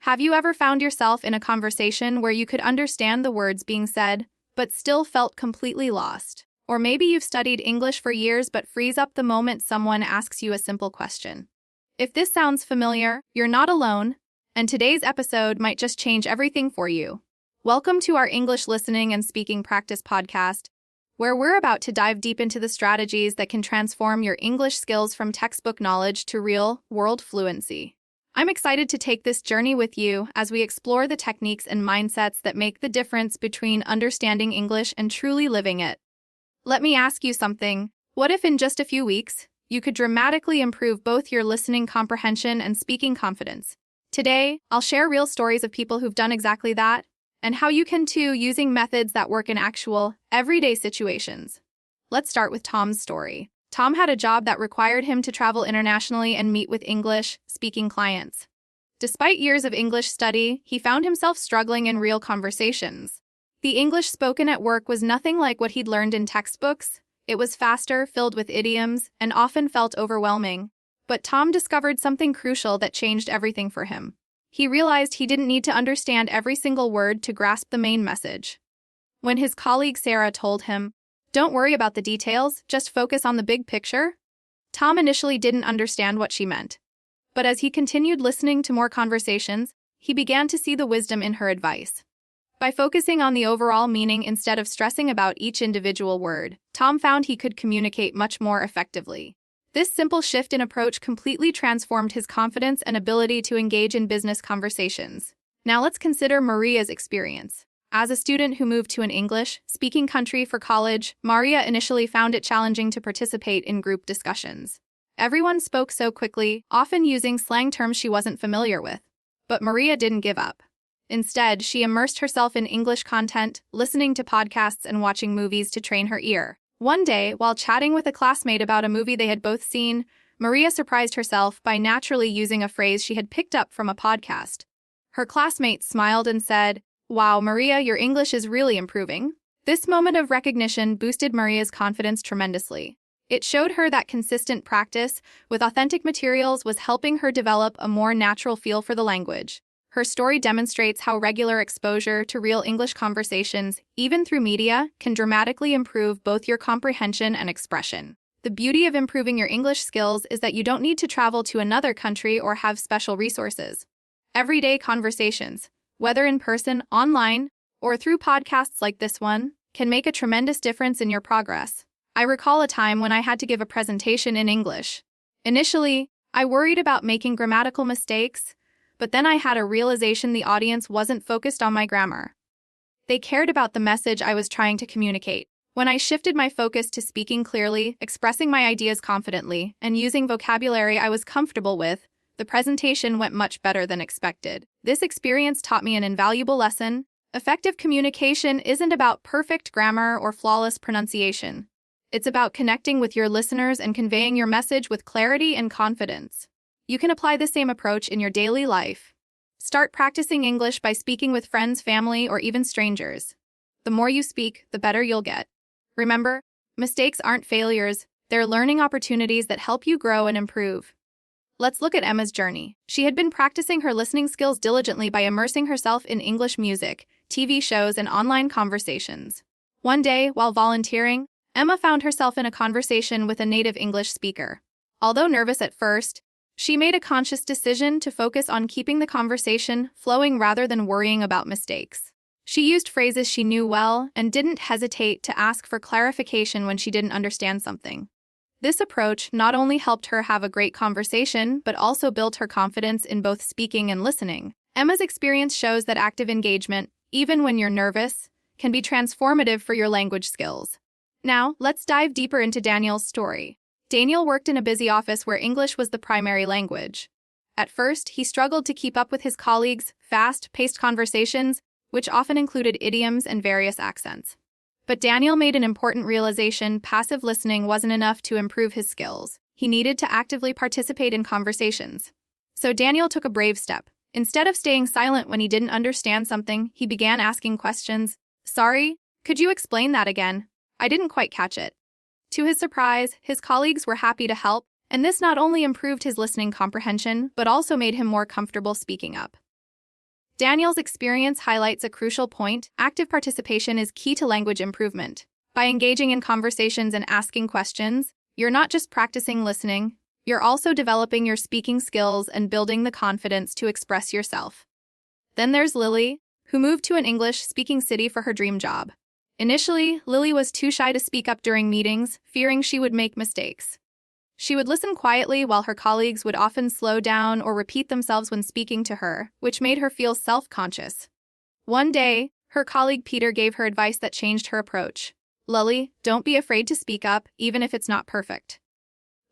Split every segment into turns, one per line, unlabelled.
Have you ever found yourself in a conversation where you could understand the words being said, but still felt completely lost? Or maybe you've studied English for years but freeze up the moment someone asks you a simple question. If this sounds familiar, you're not alone, and today's episode might just change everything for you. Welcome to our English listening and speaking practice podcast, where we're about to dive deep into the strategies that can transform your English skills from textbook knowledge to real-world fluency. I'm excited to take this journey with you as we explore the techniques and mindsets that make the difference between understanding English and truly living it. Let me ask you something. What if in just a few weeks, you could dramatically improve both your listening comprehension and speaking confidence? Today, I'll share real stories of people who've done exactly that, and how you can too using methods that work in actual, everyday situations. Let's start with Tom's story. Tom had a job that required him to travel internationally and meet with English-speaking clients. Despite years of English study, he found himself struggling in real conversations. The English spoken at work was nothing like what he'd learned in textbooks. It was faster, filled with idioms, and often felt overwhelming. But Tom discovered something crucial that changed everything for him. He realized he didn't need to understand every single word to grasp the main message. When his colleague Sarah told him, "Don't worry about the details, just focus on the big picture," Tom initially didn't understand what she meant. But as he continued listening to more conversations, he began to see the wisdom in her advice. By focusing on the overall meaning instead of stressing about each individual word, Tom found he could communicate much more effectively. This simple shift in approach completely transformed his confidence and ability to engage in business conversations. Now let's consider Maria's experience. As a student who moved to an English-speaking country for college, Maria initially found it challenging to participate in group discussions. Everyone spoke so quickly, often using slang terms she wasn't familiar with. But Maria didn't give up. Instead, she immersed herself in English content, listening to podcasts and watching movies to train her ear. One day, while chatting with a classmate about a movie they had both seen, Maria surprised herself by naturally using a phrase she had picked up from a podcast. Her classmate smiled and said, "Wow, Maria, your English is really improving." This moment of recognition boosted Maria's confidence tremendously. It showed her that consistent practice with authentic materials was helping her develop a more natural feel for the language. Her story demonstrates how regular exposure to real English conversations, even through media, can dramatically improve both your comprehension and expression. The beauty of improving your English skills is that you don't need to travel to another country or have special resources. Everyday conversations, whether in person, online, or through podcasts like this one, can make a tremendous difference in your progress. I recall a time when I had to give a presentation in English. Initially, I worried about making grammatical mistakes, but then I had a realization the audience wasn't focused on my grammar. They cared about the message I was trying to communicate. When I shifted my focus to speaking clearly, expressing my ideas confidently, and using vocabulary I was comfortable with, the presentation went much better than expected. This experience taught me an invaluable lesson. Effective communication isn't about perfect grammar or flawless pronunciation. It's about connecting with your listeners and conveying your message with clarity and confidence. You can apply the same approach in your daily life. Start practicing English by speaking with friends, family, or even strangers. The more you speak, the better you'll get. Remember, mistakes aren't failures, they're learning opportunities that help you grow and improve. Let's look at Emma's journey. She had been practicing her listening skills diligently by immersing herself in English music, TV shows, and online conversations. One day, while volunteering, Emma found herself in a conversation with a native English speaker. Although nervous at first, she made a conscious decision to focus on keeping the conversation flowing rather than worrying about mistakes. She used phrases she knew well and didn't hesitate to ask for clarification when she didn't understand something. This approach not only helped her have a great conversation, but also built her confidence in both speaking and listening. Emma's experience shows that active engagement, even when you're nervous, can be transformative for your language skills. Now, let's dive deeper into Daniel's story. Daniel worked in a busy office where English was the primary language. At first, he struggled to keep up with his colleagues' fast-paced conversations, which often included idioms and various accents. But Daniel made an important realization: passive listening wasn't enough to improve his skills. He needed to actively participate in conversations. So Daniel took a brave step. Instead of staying silent when he didn't understand something, he began asking questions. "Sorry, could you explain that again? I didn't quite catch it." To his surprise, his colleagues were happy to help, and this not only improved his listening comprehension, but also made him more comfortable speaking up. Daniel's experience highlights a crucial point: active participation is key to language improvement. By engaging in conversations and asking questions, you're not just practicing listening, you're also developing your speaking skills and building the confidence to express yourself. Then there's Lily, who moved to an English-speaking city for her dream job. Initially, Lily was too shy to speak up during meetings, fearing she would make mistakes. She would listen quietly while her colleagues would often slow down or repeat themselves when speaking to her, which made her feel self-conscious. One day, her colleague Peter gave her advice that changed her approach. "Lily, don't be afraid to speak up, even if it's not perfect.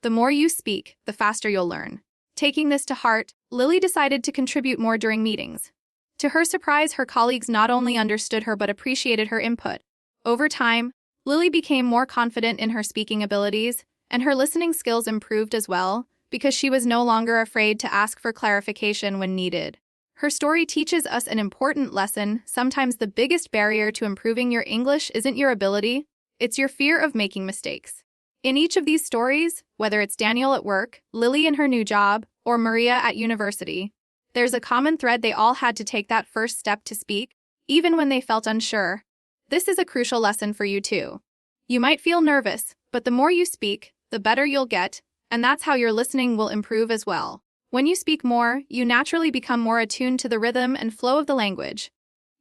The more you speak, the faster you'll learn." Taking this to heart, Lily decided to contribute more during meetings. To her surprise, her colleagues not only understood her but appreciated her input. Over time, Lily became more confident in her speaking abilities, and her listening skills improved as well, because she was no longer afraid to ask for clarification when needed. Her story teaches us an important lesson: sometimes the biggest barrier to improving your English isn't your ability, it's your fear of making mistakes. In each of these stories, whether it's Daniel at work, Lily in her new job, or Maria at university, there's a common thread: they all had to take that first step to speak, even when they felt unsure. This is a crucial lesson for you too. You might feel nervous, but the more you speak, the better you'll get, and that's how your listening will improve as well. When you speak more, you naturally become more attuned to the rhythm and flow of the language.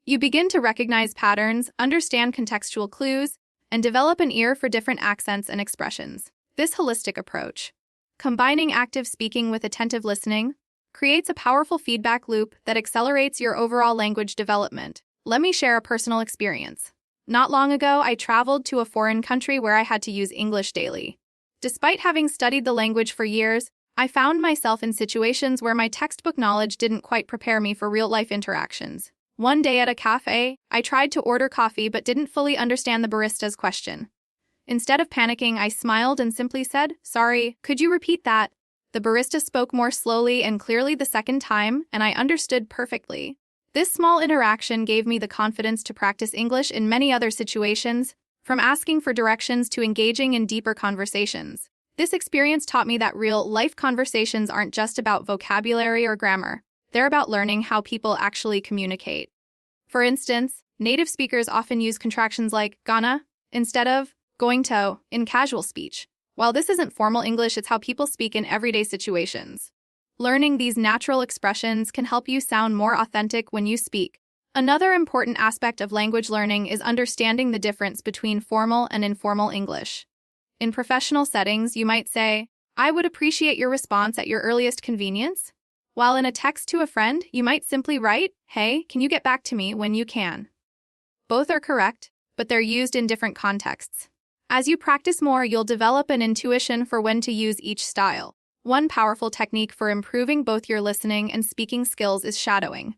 You begin to recognize patterns, understand contextual clues, and develop an ear for different accents and expressions. This holistic approach, combining active speaking with attentive listening, creates a powerful feedback loop that accelerates your overall language development. Let me share a personal experience. Not long ago, I traveled to a foreign country where I had to use English daily. Despite having studied the language for years, I found myself in situations where my textbook knowledge didn't quite prepare me for real-life interactions. One day at a cafe, I tried to order coffee but didn't fully understand the barista's question. Instead of panicking, I smiled and simply said, "Sorry, could you repeat that?" The barista spoke more slowly and clearly the second time, and I understood perfectly. This small interaction gave me the confidence to practice English in many other situations, from asking for directions to engaging in deeper conversations. This experience taught me that real-life conversations aren't just about vocabulary or grammar. They're about learning how people actually communicate. For instance, native speakers often use contractions like gonna instead of going to in casual speech. While this isn't formal English, it's how people speak in everyday situations. Learning these natural expressions can help you sound more authentic when you speak. Another important aspect of language learning is understanding the difference between formal and informal English. In professional settings, you might say, "I would appreciate your response at your earliest convenience." While in a text to a friend, you might simply write, "Hey, can you get back to me when you can?" Both are correct, but they're used in different contexts. As you practice more, you'll develop an intuition for when to use each style. One powerful technique for improving both your listening and speaking skills is shadowing.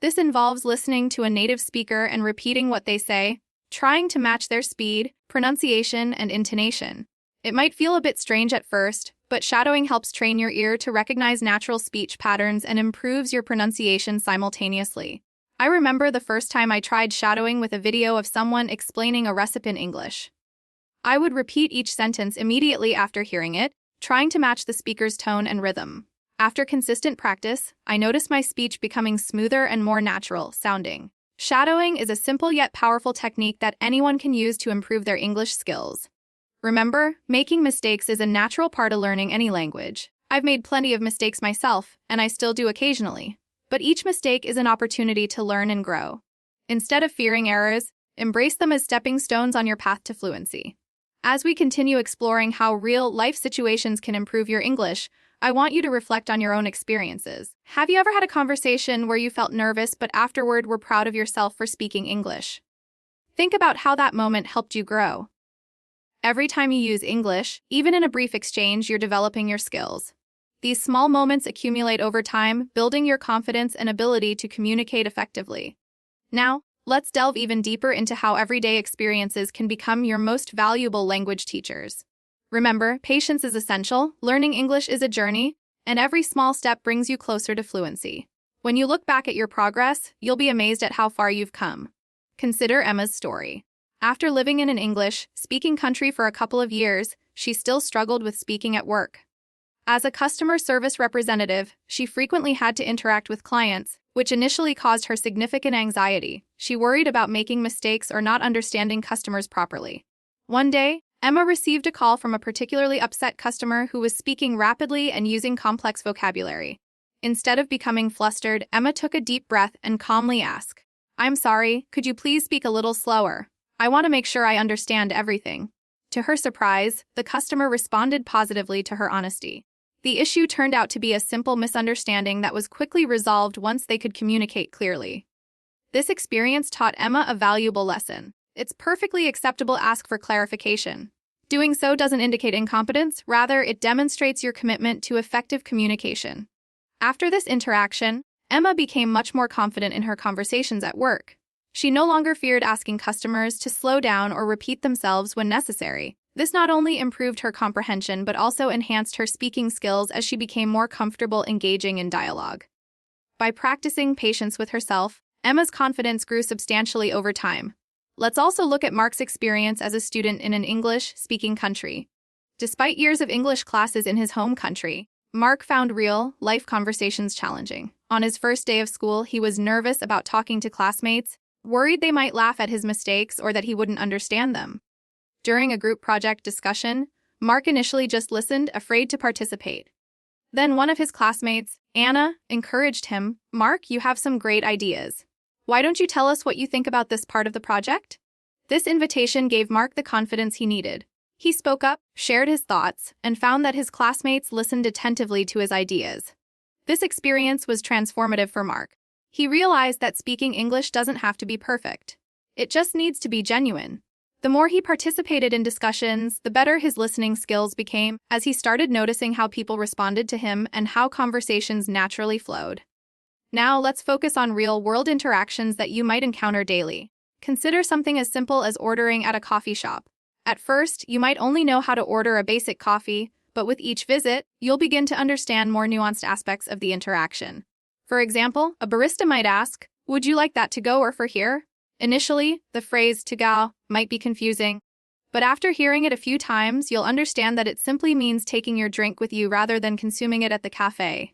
This involves listening to a native speaker and repeating what they say, trying to match their speed, pronunciation, and intonation. It might feel a bit strange at first, but shadowing helps train your ear to recognize natural speech patterns and improves your pronunciation simultaneously. I remember the first time I tried shadowing with a video of someone explaining a recipe in English. I would repeat each sentence immediately after hearing it, trying to match the speaker's tone and rhythm. After consistent practice, I noticed my speech becoming smoother and more natural sounding. Shadowing is a simple yet powerful technique that anyone can use to improve their English skills. Remember, making mistakes is a natural part of learning any language. I've made plenty of mistakes myself, and I still do occasionally. But each mistake is an opportunity to learn and grow. Instead of fearing errors, embrace them as stepping stones on your path to fluency. As we continue exploring how real-life situations can improve your English, I want you to reflect on your own experiences. Have you ever had a conversation where you felt nervous but afterward were proud of yourself for speaking English? Think about how that moment helped you grow. Every time you use English, even in a brief exchange, you're developing your skills. These small moments accumulate over time, building your confidence and ability to communicate effectively. Now, let's delve even deeper into how everyday experiences can become your most valuable language teachers. Remember, patience is essential, learning English is a journey, and every small step brings you closer to fluency. When you look back at your progress, you'll be amazed at how far you've come. Consider Emma's story. After living in an English-speaking country for a couple of years, she still struggled with speaking at work. As a customer service representative, she frequently had to interact with clients, which initially caused her significant anxiety. She worried about making mistakes or not understanding customers properly. One day, Emma received a call from a particularly upset customer who was speaking rapidly and using complex vocabulary. Instead of becoming flustered, Emma took a deep breath and calmly asked, "I'm sorry, could you please speak a little slower? I want to make sure I understand everything." To her surprise, the customer responded positively to her honesty. The issue turned out to be a simple misunderstanding that was quickly resolved once they could communicate clearly. This experience taught Emma a valuable lesson. It's perfectly acceptable to ask for clarification. Doing so doesn't indicate incompetence, rather it demonstrates your commitment to effective communication. After this interaction, Emma became much more confident in her conversations at work. She no longer feared asking customers to slow down or repeat themselves when necessary. This not only improved her comprehension but also enhanced her speaking skills as she became more comfortable engaging in dialogue. By practicing patience with herself, Emma's confidence grew substantially over time. Let's also look at Mark's experience as a student in an English-speaking country. Despite years of English classes in his home country, Mark found real-life conversations challenging. On his first day of school, he was nervous about talking to classmates, worried they might laugh at his mistakes or that he wouldn't understand them. During a group project discussion, Mark initially just listened, afraid to participate. Then one of his classmates, Anna, encouraged him, "Mark, you have some great ideas. Why don't you tell us what you think about this part of the project?" This invitation gave Mark the confidence he needed. He spoke up, shared his thoughts, and found that his classmates listened attentively to his ideas. This experience was transformative for Mark. He realized that speaking English doesn't have to be perfect. It just needs to be genuine. The more he participated in discussions, the better his listening skills became, as he started noticing how people responded to him and how conversations naturally flowed. Now let's focus on real-world interactions that you might encounter daily. Consider something as simple as ordering at a coffee shop. At first, you might only know how to order a basic coffee, but with each visit, you'll begin to understand more nuanced aspects of the interaction. For example, a barista might ask, "Would you like that to go or for here?" Initially, the phrase "to go" might be confusing, but after hearing it a few times, you'll understand that it simply means taking your drink with you rather than consuming it at the cafe.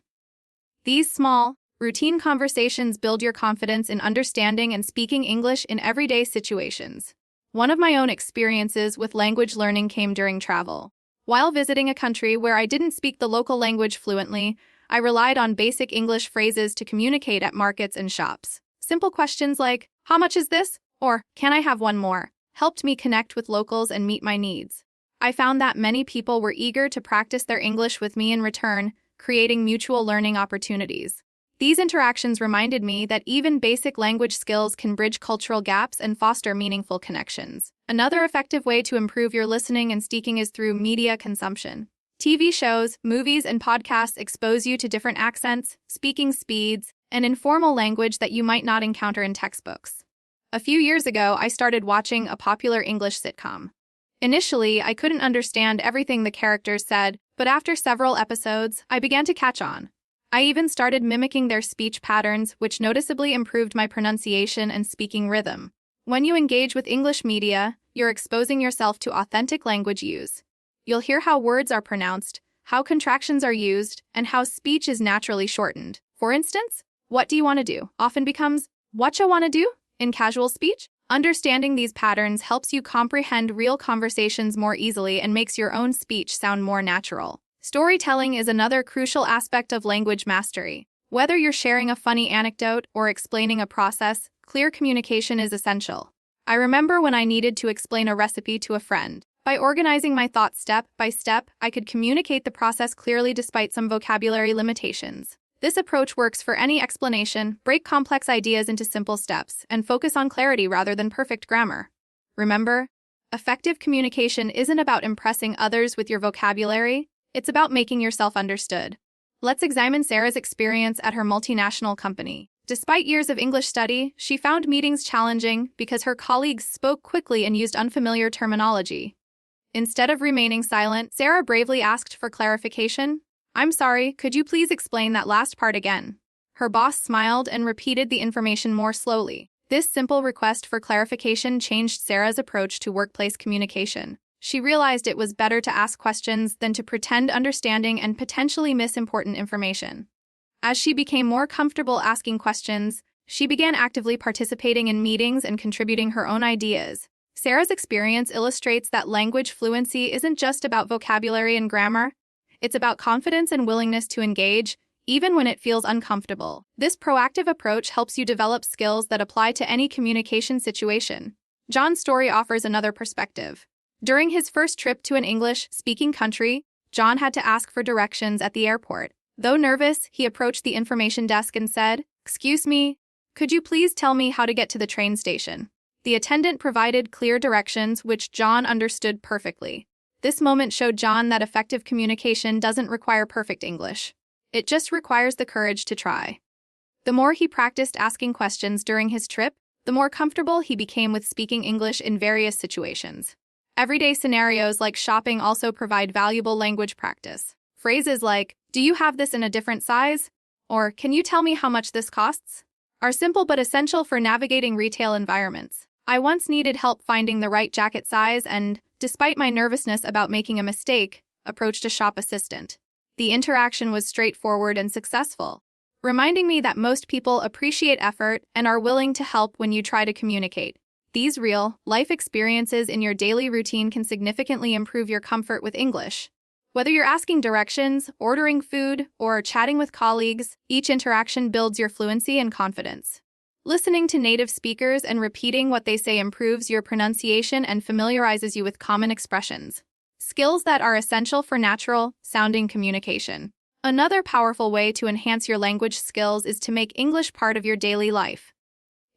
These small, routine conversations build your confidence in understanding and speaking English in everyday situations. One of my own experiences with language learning came during travel. While visiting a country where I didn't speak the local language fluently, I relied on basic English phrases to communicate at markets and shops. Simple questions like, "How much is this?" or "Can I have one more?" helped me connect with locals and meet my needs. I found that many people were eager to practice their English with me in return, creating mutual learning opportunities. These interactions reminded me that even basic language skills can bridge cultural gaps and foster meaningful connections. Another effective way to improve your listening and speaking is through media consumption. TV shows, movies, and podcasts expose you to different accents, speaking speeds, and informal language that you might not encounter in textbooks. A few years ago, I started watching a popular English sitcom. Initially, I couldn't understand everything the characters said, but after several episodes, I began to catch on. I even started mimicking their speech patterns, which noticeably improved my pronunciation and speaking rhythm. When you engage with English media, you're exposing yourself to authentic language use. You'll hear how words are pronounced, how contractions are used, and how speech is naturally shortened. For instance, "What do you want to do?" often becomes, "Whatcha wanna do?" in casual speech. Understanding these patterns helps you comprehend real conversations more easily and makes your own speech sound more natural. Storytelling is another crucial aspect of language mastery. Whether you're sharing a funny anecdote or explaining a process, clear communication is essential. I remember when I needed to explain a recipe to a friend. By organizing my thoughts step by step, I could communicate the process clearly despite some vocabulary limitations. This approach works for any explanation. Break complex ideas into simple steps and focus on clarity rather than perfect grammar. Remember, effective communication isn't about impressing others with your vocabulary. It's about making yourself understood. Let's examine Sarah's experience at her multinational company. Despite years of English study, she found meetings challenging because her colleagues spoke quickly and used unfamiliar terminology. Instead of remaining silent, Sarah bravely asked for clarification. "I'm sorry, could you please explain that last part again?" Her boss smiled and repeated the information more slowly. This simple request for clarification changed Sarah's approach to workplace communication. She realized it was better to ask questions than to pretend understanding and potentially miss important information. As she became more comfortable asking questions, she began actively participating in meetings and contributing her own ideas. Sarah's experience illustrates that language fluency isn't just about vocabulary and grammar. It's about confidence and willingness to engage, even when it feels uncomfortable. This proactive approach helps you develop skills that apply to any communication situation. John's story offers another perspective. During his first trip to an English-speaking country, John had to ask for directions at the airport. Though nervous, he approached the information desk and said, "Excuse me, could you please tell me how to get to the train station?" The attendant provided clear directions, which John understood perfectly. This moment showed John that effective communication doesn't require perfect English. It just requires the courage to try. The more he practiced asking questions during his trip, the more comfortable he became with speaking English in various situations. Everyday scenarios like shopping also provide valuable language practice. Phrases like, "Do you have this in a different size?" or "Can you tell me how much this costs?" are simple but essential for navigating retail environments. I once needed help finding the right jacket size and, despite my nervousness about making a mistake, approached a shop assistant. The interaction was straightforward and successful, reminding me that most people appreciate effort and are willing to help when you try to communicate. These real-life experiences in your daily routine can significantly improve your comfort with English. Whether you're asking directions, ordering food, or chatting with colleagues, each interaction builds your fluency and confidence. Listening to native speakers and repeating what they say improves your pronunciation and familiarizes you with common expressions, skills that are essential for natural-sounding communication. Another powerful way to enhance your language skills is to make English part of your daily life.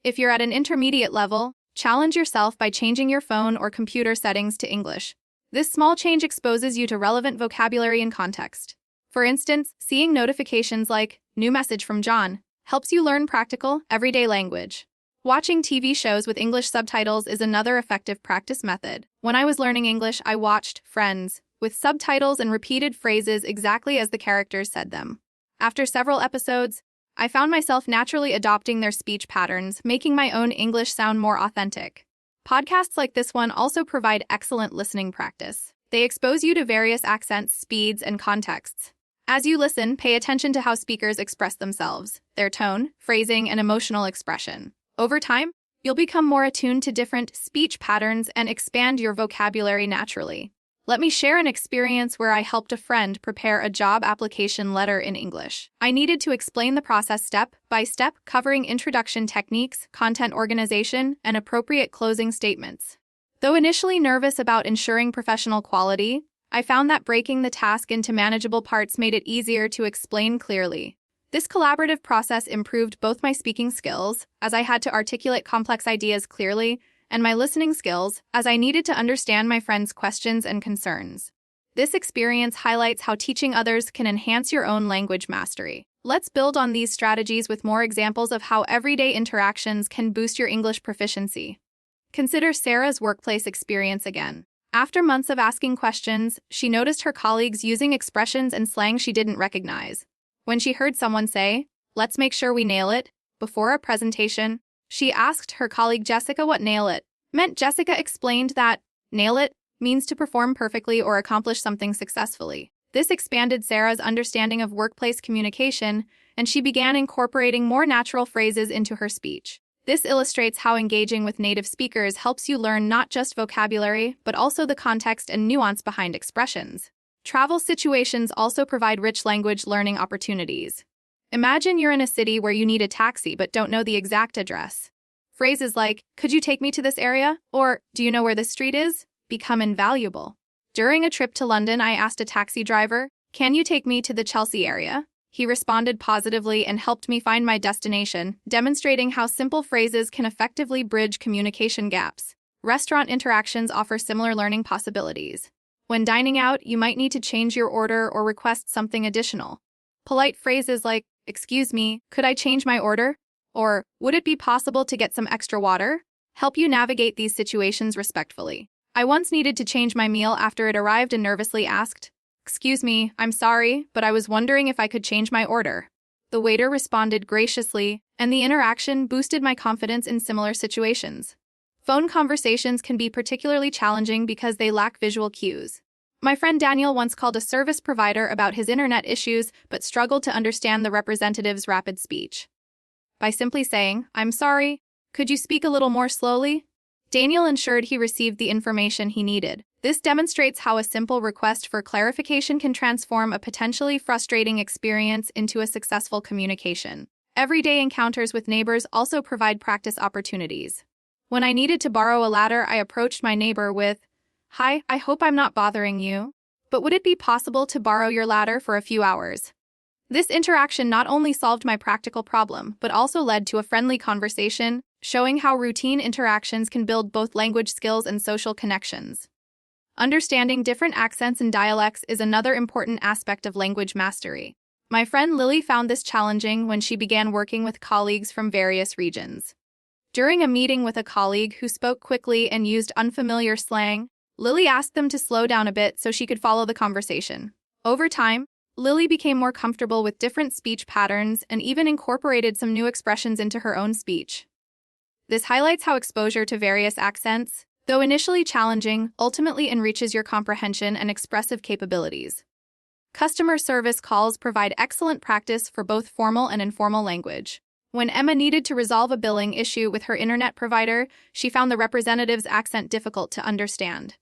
If you're at an intermediate level, challenge yourself by changing your phone or computer settings to English. This small change exposes you to relevant vocabulary and context. For instance, seeing notifications like "New message from John" helps you learn practical, everyday language. Watching TV shows with English subtitles is another effective practice method. When I was learning English, I watched Friends with subtitles and repeated phrases exactly as the characters said them. After several episodes, I found myself naturally adopting their speech patterns, making my own English sound more authentic. Podcasts like this one also provide excellent listening practice. They expose you to various accents, speeds, and contexts. As you listen, pay attention to how speakers express themselves, their tone, phrasing, and emotional expression. Over time, you'll become more attuned to different speech patterns and expand your vocabulary naturally. Let me share an experience where I helped a friend prepare a job application letter in English. I needed to explain the process step by step, covering introduction techniques, content organization, and appropriate closing statements. Though initially nervous about ensuring professional quality, I found that breaking the task into manageable parts made it easier to explain clearly. This collaborative process improved both my speaking skills, as I had to articulate complex ideas clearly, and my listening skills, as I needed to understand my friends' questions and concerns. This experience highlights how teaching others can enhance your own language mastery. Let's build on these strategies with more examples of how everyday interactions can boost your English proficiency. Consider Sarah's workplace experience again. After months of asking questions, she noticed her colleagues using expressions and slang she didn't recognize. When she heard someone say, "Let's make sure we nail it," before a presentation, she asked her colleague Jessica what "nail it" meant. Jessica explained that "nail it" means to perform perfectly or accomplish something successfully. This expanded Sarah's understanding of workplace communication, and she began incorporating more natural phrases into her speech. This illustrates how engaging with native speakers helps you learn not just vocabulary, but also the context and nuance behind expressions. Travel situations also provide rich language learning opportunities. Imagine you're in a city where you need a taxi but don't know the exact address. Phrases like, "Could you take me to this area?" or "Do you know where this street is?" become invaluable. During a trip to London, I asked a taxi driver, "Can you take me to the Chelsea area?" He responded positively and helped me find my destination, demonstrating how simple phrases can effectively bridge communication gaps. Restaurant interactions offer similar learning possibilities. When dining out, you might need to change your order or request something additional. Polite phrases like, "Excuse me, could I change my order?" or "Would it be possible to get some extra water?" help you navigate these situations respectfully. I once needed to change my meal after it arrived and nervously asked, "Excuse me, I'm sorry, but I was wondering if I could change my order." The waiter responded graciously, and the interaction boosted my confidence in similar situations. Phone conversations can be particularly challenging because they lack visual cues. My friend Daniel once called a service provider about his internet issues but struggled to understand the representative's rapid speech. By simply saying, "I'm sorry, could you speak a little more slowly?" Daniel ensured he received the information he needed. This demonstrates how a simple request for clarification can transform a potentially frustrating experience into a successful communication. Everyday encounters with neighbors also provide practice opportunities. When I needed to borrow a ladder, I approached my neighbor with, "Hi, I hope I'm not bothering you, but would it be possible to borrow your ladder for a few hours?" This interaction not only solved my practical problem, but also led to a friendly conversation, showing how routine interactions can build both language skills and social connections. Understanding different accents and dialects is another important aspect of language mastery. My friend Lily found this challenging when she began working with colleagues from various regions. During a meeting with a colleague who spoke quickly and used unfamiliar slang, Lily asked them to slow down a bit so she could follow the conversation. Over time, Lily became more comfortable with different speech patterns and even incorporated some new expressions into her own speech. This highlights how exposure to various accents, though initially challenging, ultimately enriches your comprehension and expressive capabilities. Customer service calls provide excellent practice for both formal and informal language. When Emma needed to resolve a billing issue with her internet provider, she found the representative's accent difficult to understand.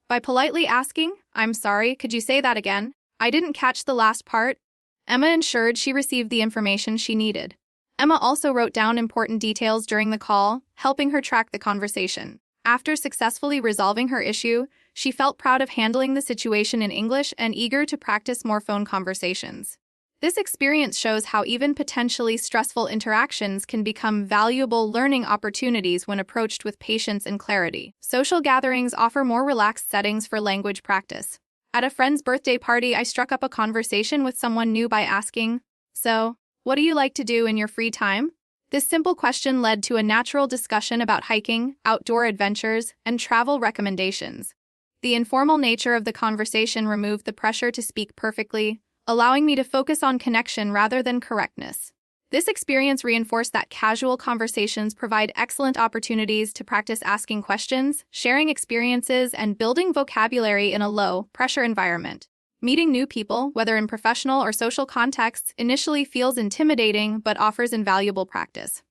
By politely asking, "I'm sorry, could you say that again? I didn't catch the last part," Emma ensured she received the information she needed. Emma also wrote down important details during the call, helping her track the conversation. After successfully resolving her issue, she felt proud of handling the situation in English and eager to practice more phone conversations. This experience shows how even potentially stressful interactions can become valuable learning opportunities when approached with patience and clarity. Social gatherings offer more relaxed settings for language practice. At a friend's birthday party, I struck up a conversation with someone new by asking, "So, what do you like to do in your free time?" This simple question led to a natural discussion about hiking, outdoor adventures, and travel recommendations. The informal nature of the conversation removed the pressure to speak perfectly, allowing me to focus on connection rather than correctness. This experience reinforced that casual conversations provide excellent opportunities to practice asking questions, sharing experiences, and building vocabulary in a low-pressure environment. Meeting new people, whether in professional or social contexts, initially feels intimidating but offers invaluable practice.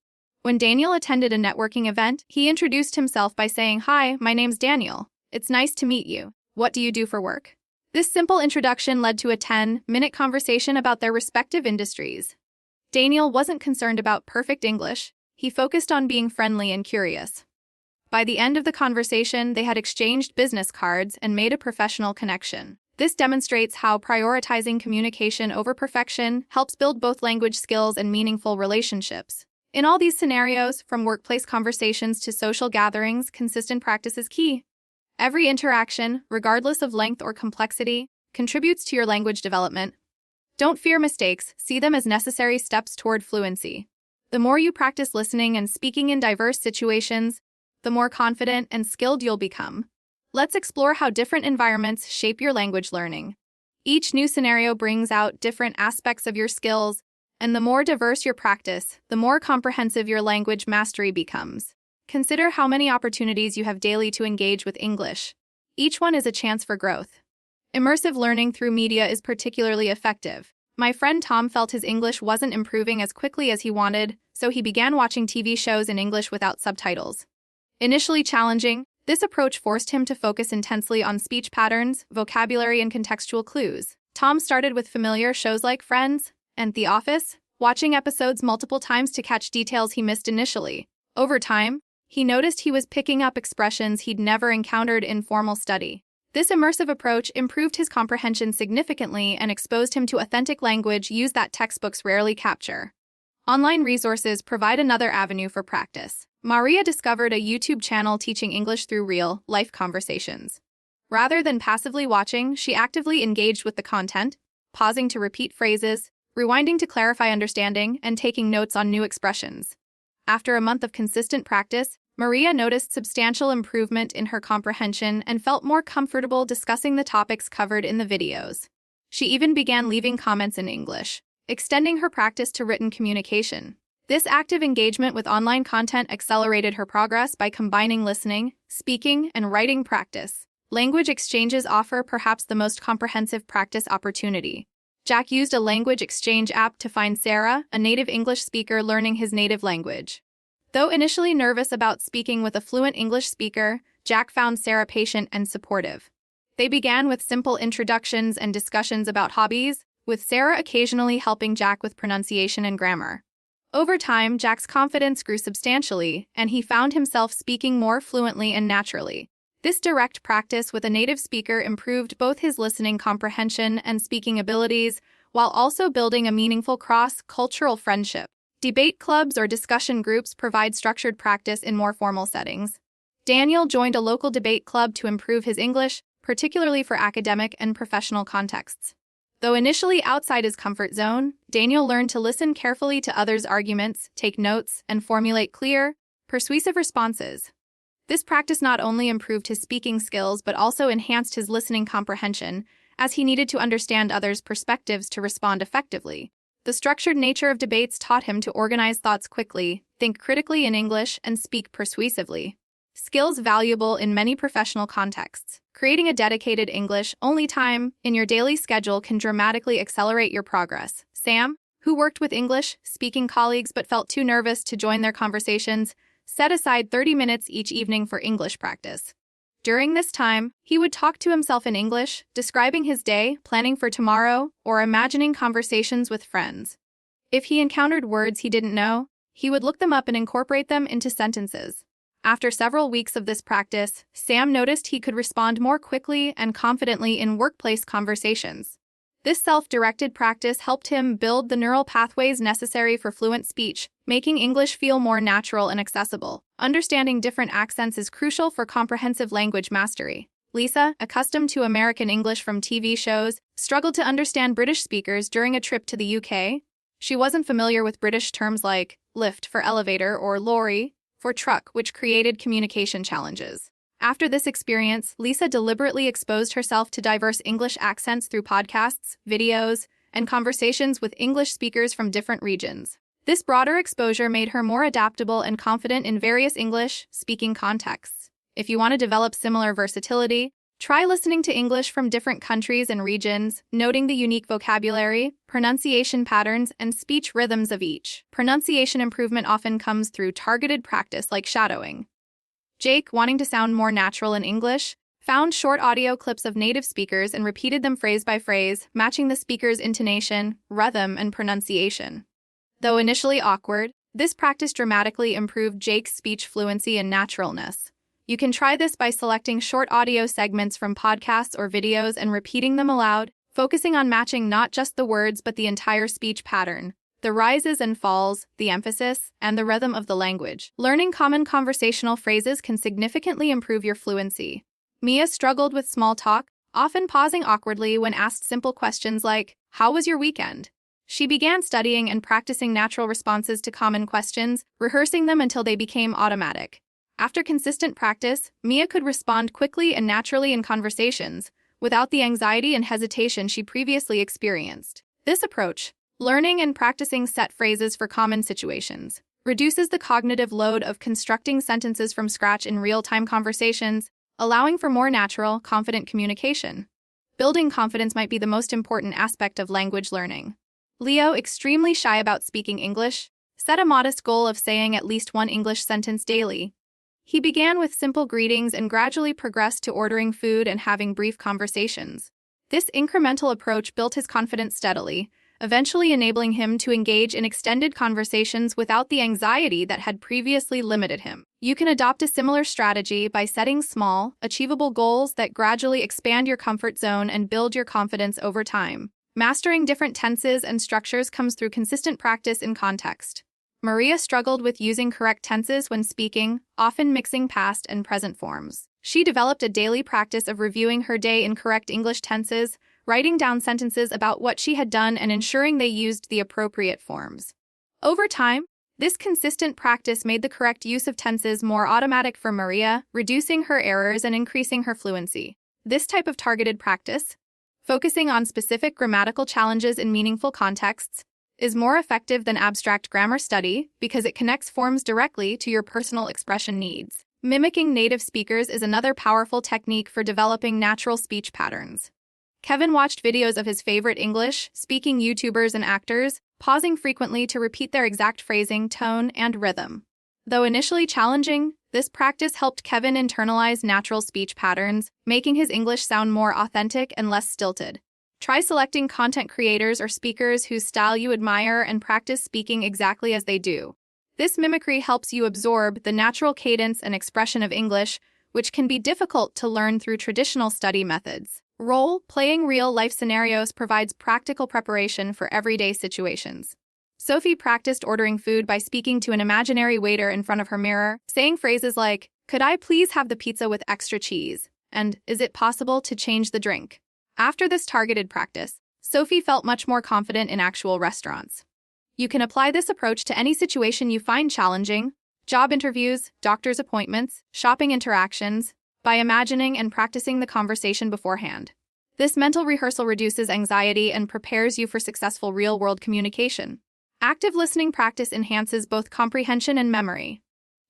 When Daniel attended a networking event, he introduced himself by saying, "Hi, my name's Daniel. It's nice to meet you. What do you do for work?" This simple introduction led to a 10-minute conversation about their respective industries. Daniel wasn't concerned about perfect English. He focused on being friendly and curious. By the end of the conversation, they had exchanged business cards and made a professional connection. This demonstrates how prioritizing communication over perfection helps build both language skills and meaningful relationships. In all these scenarios, from workplace conversations to social gatherings, consistent practice is key. Every interaction, regardless of length or complexity, contributes to your language development. Don't fear mistakes, see them as necessary steps toward fluency. The more you practice listening and speaking in diverse situations, the more confident and skilled you'll become. Let's explore how different environments shape your language learning. Each new scenario brings out different aspects of your skills, and the more diverse your practice, the more comprehensive your language mastery becomes. Consider how many opportunities you have daily to engage with English. Each one is a chance for growth. Immersive learning through media is particularly effective. My friend Tom felt his English wasn't improving as quickly as he wanted, so he began watching TV shows in English without subtitles. Initially challenging, this approach forced him to focus intensely on speech patterns, vocabulary, and contextual clues. Tom started with familiar shows like Friends and The Office, watching episodes multiple times to catch details he missed initially. Over time, he noticed he was picking up expressions he'd never encountered in formal study. This immersive approach improved his comprehension significantly and exposed him to authentic language used that textbooks rarely capture. Online resources provide another avenue for practice. Maria discovered a YouTube channel teaching English through real-life conversations. Rather than passively watching, she actively engaged with the content, pausing to repeat phrases, rewinding to clarify understanding, and taking notes on new expressions. After a month of consistent practice, Maria noticed substantial improvement in her comprehension and felt more comfortable discussing the topics covered in the videos. She even began leaving comments in English, extending her practice to written communication. This active engagement with online content accelerated her progress by combining listening, speaking, and writing practice. Language exchanges offer perhaps the most comprehensive practice opportunity. Jack used a language exchange app to find Sarah, a native English speaker learning his native language. Though initially nervous about speaking with a fluent English speaker, Jack found Sarah patient and supportive. They began with simple introductions and discussions about hobbies, with Sarah occasionally helping Jack with pronunciation and grammar. Over time, Jack's confidence grew substantially, and he found himself speaking more fluently and naturally. This direct practice with a native speaker improved both his listening comprehension and speaking abilities, while also building a meaningful cross-cultural friendship. Debate clubs or discussion groups provide structured practice in more formal settings. Daniel joined a local debate club to improve his English, particularly for academic and professional contexts. Though initially outside his comfort zone, Daniel learned to listen carefully to others' arguments, take notes, and formulate clear, persuasive responses. This practice not only improved his speaking skills but also enhanced his listening comprehension, as he needed to understand others' perspectives to respond effectively. The structured nature of debates taught him to organize thoughts quickly, think critically in English, and speak persuasively. Skills valuable in many professional contexts. Creating a dedicated English-only time in your daily schedule can dramatically accelerate your progress. Sam, who worked with English-speaking colleagues but felt too nervous to join their conversations, set aside 30 minutes each evening for English practice. During this time, he would talk to himself in English, describing his day, planning for tomorrow, or imagining conversations with friends. If he encountered words he didn't know, he would look them up and incorporate them into sentences. After several weeks of this practice, Sam noticed he could respond more quickly and confidently in workplace conversations. This self-directed practice helped him build the neural pathways necessary for fluent speech, making English feel more natural and accessible. Understanding different accents is crucial for comprehensive language mastery. Lisa, accustomed to American English from TV shows, struggled to understand British speakers during a trip to the UK. She wasn't familiar with British terms like lift for elevator or lorry for truck, which created communication challenges. After this experience, Lisa deliberately exposed herself to diverse English accents through podcasts, videos, and conversations with English speakers from different regions. This broader exposure made her more adaptable and confident in various English-speaking contexts. If you want to develop similar versatility, try listening to English from different countries and regions, noting the unique vocabulary, pronunciation patterns, and speech rhythms of each. Pronunciation improvement often comes through targeted practice like shadowing. Jake, wanting to sound more natural in English, found short audio clips of native speakers and repeated them phrase by phrase, matching the speaker's intonation, rhythm, and pronunciation. Though initially awkward, this practice dramatically improved Jake's speech fluency and naturalness. You can try this by selecting short audio segments from podcasts or videos and repeating them aloud, focusing on matching not just the words but the entire speech pattern, the rises and falls, the emphasis, and the rhythm of the language. Learning common conversational phrases can significantly improve your fluency. Mia struggled with small talk, often pausing awkwardly when asked simple questions like, "How was your weekend?" She began studying and practicing natural responses to common questions, rehearsing them until they became automatic. After consistent practice, Mia could respond quickly and naturally in conversations, without the anxiety and hesitation she previously experienced. This approach, learning and practicing set phrases for common situations, reduces the cognitive load of constructing sentences from scratch in real-time conversations, allowing for more natural, confident communication. Building confidence might be the most important aspect of language learning. Leo, extremely shy about speaking English, set a modest goal of saying at least one English sentence daily. He began with simple greetings and gradually progressed to ordering food and having brief conversations. This incremental approach built his confidence steadily, eventually enabling him to engage in extended conversations without the anxiety that had previously limited him. You can adopt a similar strategy by setting small, achievable goals that gradually expand your comfort zone and build your confidence over time. Mastering different tenses and structures comes through consistent practice in context. Maria struggled with using correct tenses when speaking, often mixing past and present forms. She developed a daily practice of reviewing her day in correct English tenses, writing down sentences about what she had done and ensuring they used the appropriate forms. Over time, this consistent practice made the correct use of tenses more automatic for Maria, reducing her errors and increasing her fluency. This type of targeted practice, focusing on specific grammatical challenges in meaningful contexts, is more effective than abstract grammar study because it connects forms directly to your personal expression needs. Mimicking native speakers is another powerful technique for developing natural speech patterns. Kevin watched videos of his favorite English-speaking YouTubers and actors, pausing frequently to repeat their exact phrasing, tone, and rhythm. Though initially challenging, this practice helped Kevin internalize natural speech patterns, making his English sound more authentic and less stilted. Try selecting content creators or speakers whose style you admire and practice speaking exactly as they do. This mimicry helps you absorb the natural cadence and expression of English, which can be difficult to learn through traditional study methods. Role-playing real-life scenarios provides practical preparation for everyday situations. Sophie practiced ordering food by speaking to an imaginary waiter in front of her mirror, saying phrases like, "Could I please have the pizza with extra cheese?" and "Is it possible to change the drink?" After this targeted practice, Sophie felt much more confident in actual restaurants. You can apply this approach to any situation you find challenging: job interviews, doctor's appointments, shopping interactions, by imagining and practicing the conversation beforehand. This mental rehearsal reduces anxiety and prepares you for successful real-world communication. Active listening practice enhances both comprehension and memory.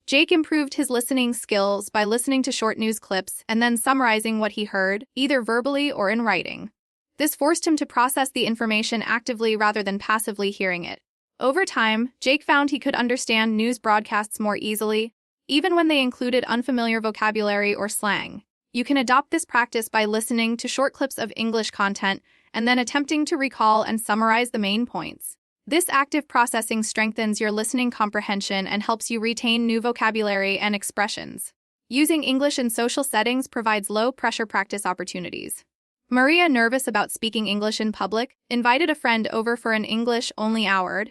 Jake improved his listening skills by listening to short news clips and then summarizing what he heard, either verbally or in writing. This forced him to process the information actively rather than passively hearing it. Over time, Jake found he could understand news broadcasts more easily, even when they included unfamiliar vocabulary or slang. You can adopt this practice by listening to short clips of English content and then attempting to recall and summarize the main points. This active processing strengthens your listening comprehension and helps you retain new vocabulary and expressions. Using English in social settings provides low-pressure practice opportunities. Maria, nervous about speaking English in public, invited a friend over for an English-only hour.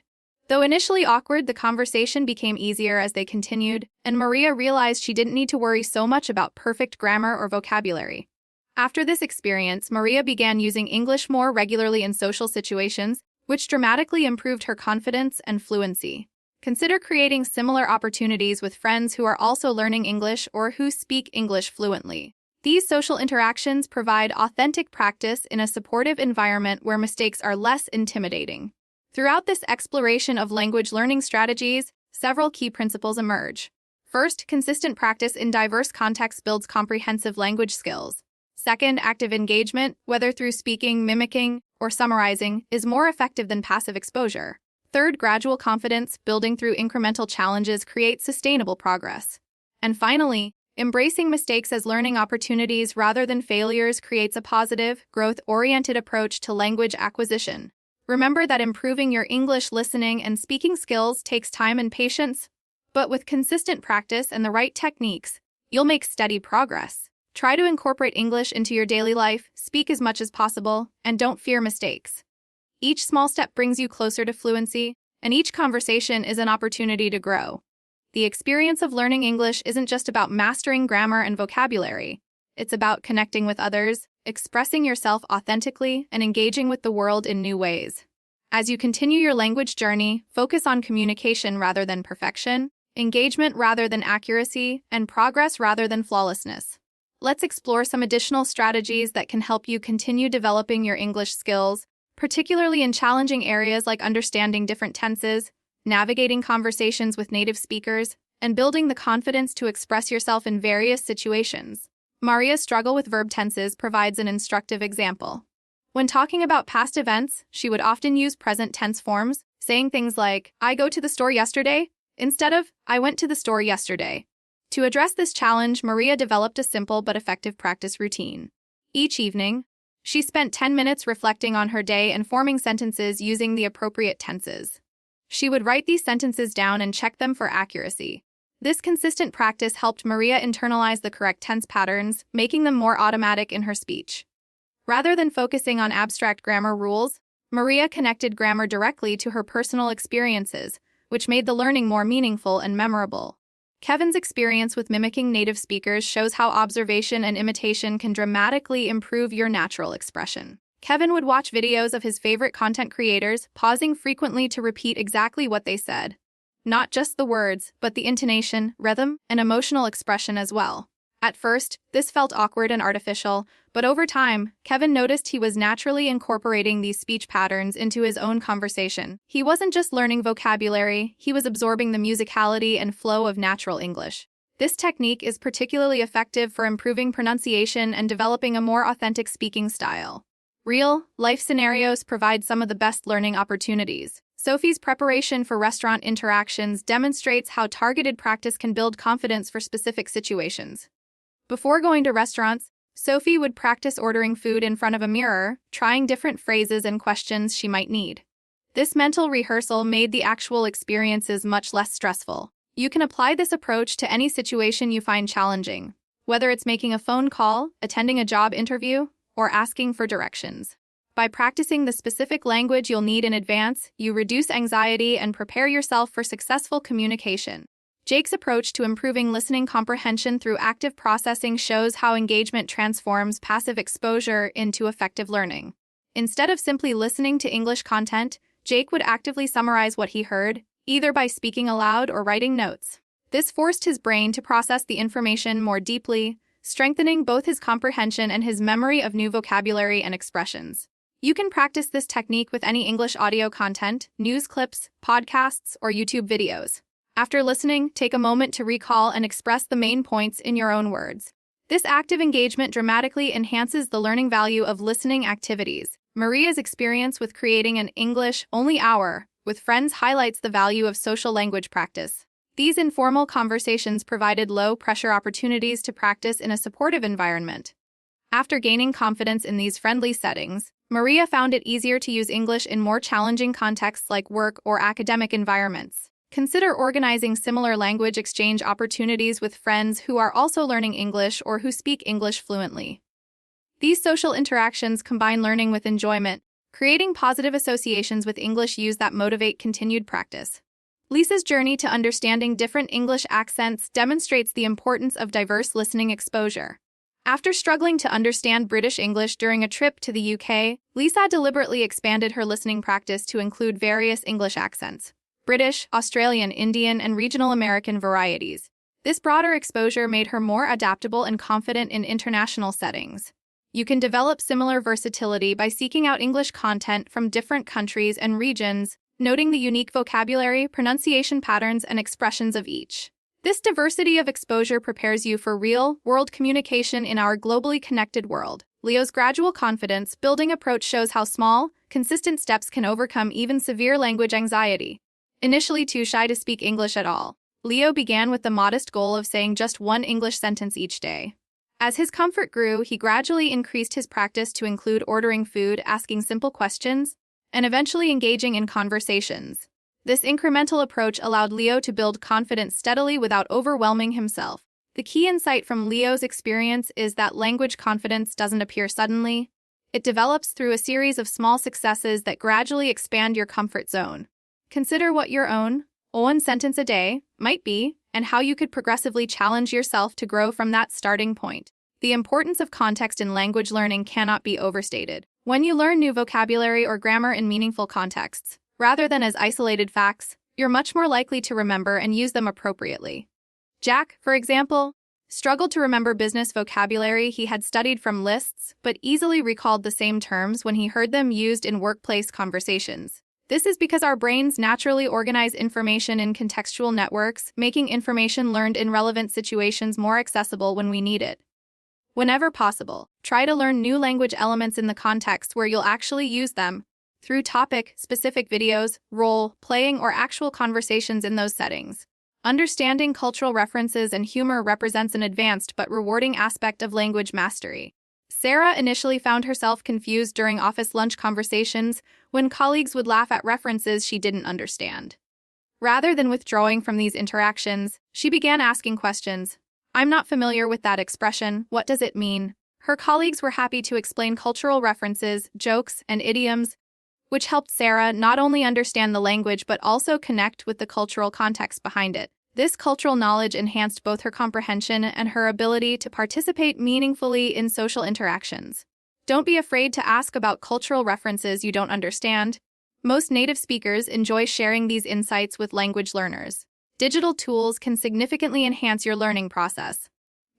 Though initially awkward, the conversation became easier as they continued, and Maria realized she didn't need to worry so much about perfect grammar or vocabulary. After this experience, Maria began using English more regularly in social situations, which dramatically improved her confidence and fluency. Consider creating similar opportunities with friends who are also learning English or who speak English fluently. These social interactions provide authentic practice in a supportive environment where mistakes are less intimidating. Throughout this exploration of language learning strategies, several key principles emerge. First, consistent practice in diverse contexts builds comprehensive language skills. Second, active engagement, whether through speaking, mimicking, or summarizing, is more effective than passive exposure. Third, gradual confidence, building through incremental challenges, creates sustainable progress. And finally, embracing mistakes as learning opportunities rather than failures creates a positive, growth-oriented approach to language acquisition. Remember that improving your English listening and speaking skills takes time and patience, but with consistent practice and the right techniques, you'll make steady progress. Try to incorporate English into your daily life, speak as much as possible, and don't fear mistakes. Each small step brings you closer to fluency, and each conversation is an opportunity to grow. The experience of learning English isn't just about mastering grammar and vocabulary. It's about connecting with others, expressing yourself authentically, and engaging with the world in new ways. As you continue your language journey, focus on communication rather than perfection, engagement rather than accuracy, and progress rather than flawlessness. Let's explore some additional strategies that can help you continue developing your English skills, particularly in challenging areas like understanding different tenses, navigating conversations with native speakers, and building the confidence to express yourself in various situations. Maria's struggle with verb tenses provides an instructive example. When talking about past events, she would often use present tense forms, saying things like, "I go to the store yesterday," instead of, "I went to the store yesterday." To address this challenge, Maria developed a simple but effective practice routine. Each evening, she spent 10 minutes reflecting on her day and forming sentences using the appropriate tenses. She would write these sentences down and check them for accuracy. This consistent practice helped Maria internalize the correct tense patterns, making them more automatic in her speech. Rather than focusing on abstract grammar rules, Maria connected grammar directly to her personal experiences, which made the learning more meaningful and memorable. Kevin's experience with mimicking native speakers shows how observation and imitation can dramatically improve your natural expression. Kevin would watch videos of his favorite content creators, pausing frequently to repeat exactly what they said. Not just the words, but the intonation, rhythm, and emotional expression as well. At first, this felt awkward and artificial, but over time, Kevin noticed he was naturally incorporating these speech patterns into his own conversation. He wasn't just learning vocabulary, he was absorbing the musicality and flow of natural English. This technique is particularly effective for improving pronunciation and developing a more authentic speaking style. Real-life scenarios provide some of the best learning opportunities. Sophie's preparation for restaurant interactions demonstrates how targeted practice can build confidence for specific situations. Before going to restaurants, Sophie would practice ordering food in front of a mirror, trying different phrases and questions she might need. This mental rehearsal made the actual experiences much less stressful. You can apply this approach to any situation you find challenging, whether it's making a phone call, attending a job interview, or asking for directions. By practicing the specific language you'll need in advance, you reduce anxiety and prepare yourself for successful communication. Jake's approach to improving listening comprehension through active processing shows how engagement transforms passive exposure into effective learning. Instead of simply listening to English content, Jake would actively summarize what he heard, either by speaking aloud or writing notes. This forced his brain to process the information more deeply, strengthening both his comprehension and his memory of new vocabulary and expressions. You can practice this technique with any English audio content, news clips, podcasts, or YouTube videos. After listening, take a moment to recall and express the main points in your own words. This active engagement dramatically enhances the learning value of listening activities. Maria's experience with creating an English-only hour with friends highlights the value of social language practice. These informal conversations provided low-pressure opportunities to practice in a supportive environment. After gaining confidence in these friendly settings, Maria found it easier to use English in more challenging contexts like work or academic environments. Consider organizing similar language exchange opportunities with friends who are also learning English or who speak English fluently. These social interactions combine learning with enjoyment, creating positive associations with English use that motivate continued practice. Lisa's journey to understanding different English accents demonstrates the importance of diverse listening exposure. After struggling to understand British English during a trip to the UK, Lisa deliberately expanded her listening practice to include various English accents: British, Australian, Indian, and regional American varieties. This broader exposure made her more adaptable and confident in international settings. You can develop similar versatility by seeking out English content from different countries and regions, noting the unique vocabulary, pronunciation patterns, and expressions of each. This diversity of exposure prepares you for real-world communication in our globally connected world. Leo's gradual confidence-building approach shows how small, consistent steps can overcome even severe language anxiety. Initially too shy to speak English at all, Leo began with the modest goal of saying just one English sentence each day. As his comfort grew, he gradually increased his practice to include ordering food, asking simple questions, and eventually engaging in conversations. This incremental approach allowed Leo to build confidence steadily without overwhelming himself. The key insight from Leo's experience is that language confidence doesn't appear suddenly. It develops through a series of small successes that gradually expand your comfort zone. Consider what your own one sentence a day might be, and how you could progressively challenge yourself to grow from that starting point. The importance of context in language learning cannot be overstated. When you learn new vocabulary or grammar in meaningful contexts, rather than as isolated facts, you're much more likely to remember and use them appropriately. Jack, for example, struggled to remember business vocabulary he had studied from lists, but easily recalled the same terms when he heard them used in workplace conversations. This is because our brains naturally organize information in contextual networks, making information learned in relevant situations more accessible when we need it. Whenever possible, try to learn new language elements in the context where you'll actually use them, through topic-specific videos, role-playing, or actual conversations in those settings. Understanding cultural references and humor represents an advanced but rewarding aspect of language mastery. Sarah initially found herself confused during office lunch conversations when colleagues would laugh at references she didn't understand. Rather than withdrawing from these interactions, she began asking questions. "I'm not familiar with that expression. What does it mean?" Her colleagues were happy to explain cultural references, jokes, and idioms, which helped Sarah not only understand the language but also connect with the cultural context behind it. This cultural knowledge enhanced both her comprehension and her ability to participate meaningfully in social interactions. Don't be afraid to ask about cultural references you don't understand. Most native speakers enjoy sharing these insights with language learners. Digital tools can significantly enhance your learning process.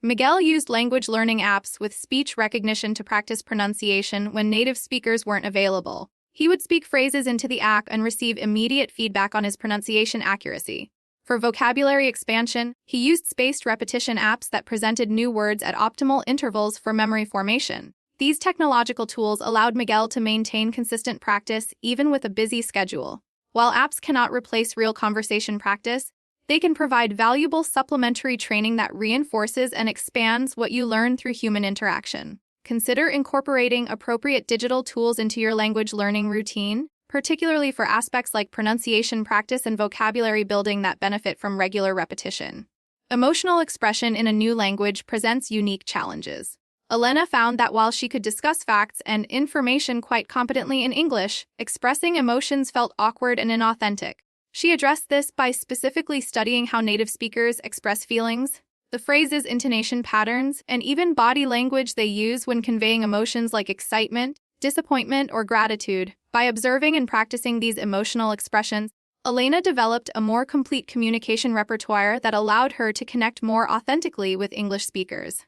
Miguel used language learning apps with speech recognition to practice pronunciation when native speakers weren't available. He would speak phrases into the app and receive immediate feedback on his pronunciation accuracy. For vocabulary expansion, he used spaced repetition apps that presented new words at optimal intervals for memory formation. These technological tools allowed Miguel to maintain consistent practice even with a busy schedule. While apps cannot replace real conversation practice, they can provide valuable supplementary training that reinforces and expands what you learn through human interaction. Consider incorporating appropriate digital tools into your language learning routine, particularly for aspects like pronunciation practice and vocabulary building that benefit from regular repetition. Emotional expression in a new language presents unique challenges. Elena found that while she could discuss facts and information quite competently in English, expressing emotions felt awkward and inauthentic. She addressed this by specifically studying how native speakers express feelings, the phrases, intonation patterns, and even body language they use when conveying emotions like excitement, disappointment, or gratitude. By observing and practicing these emotional expressions, Elena developed a more complete communication repertoire that allowed her to connect more authentically with English speakers.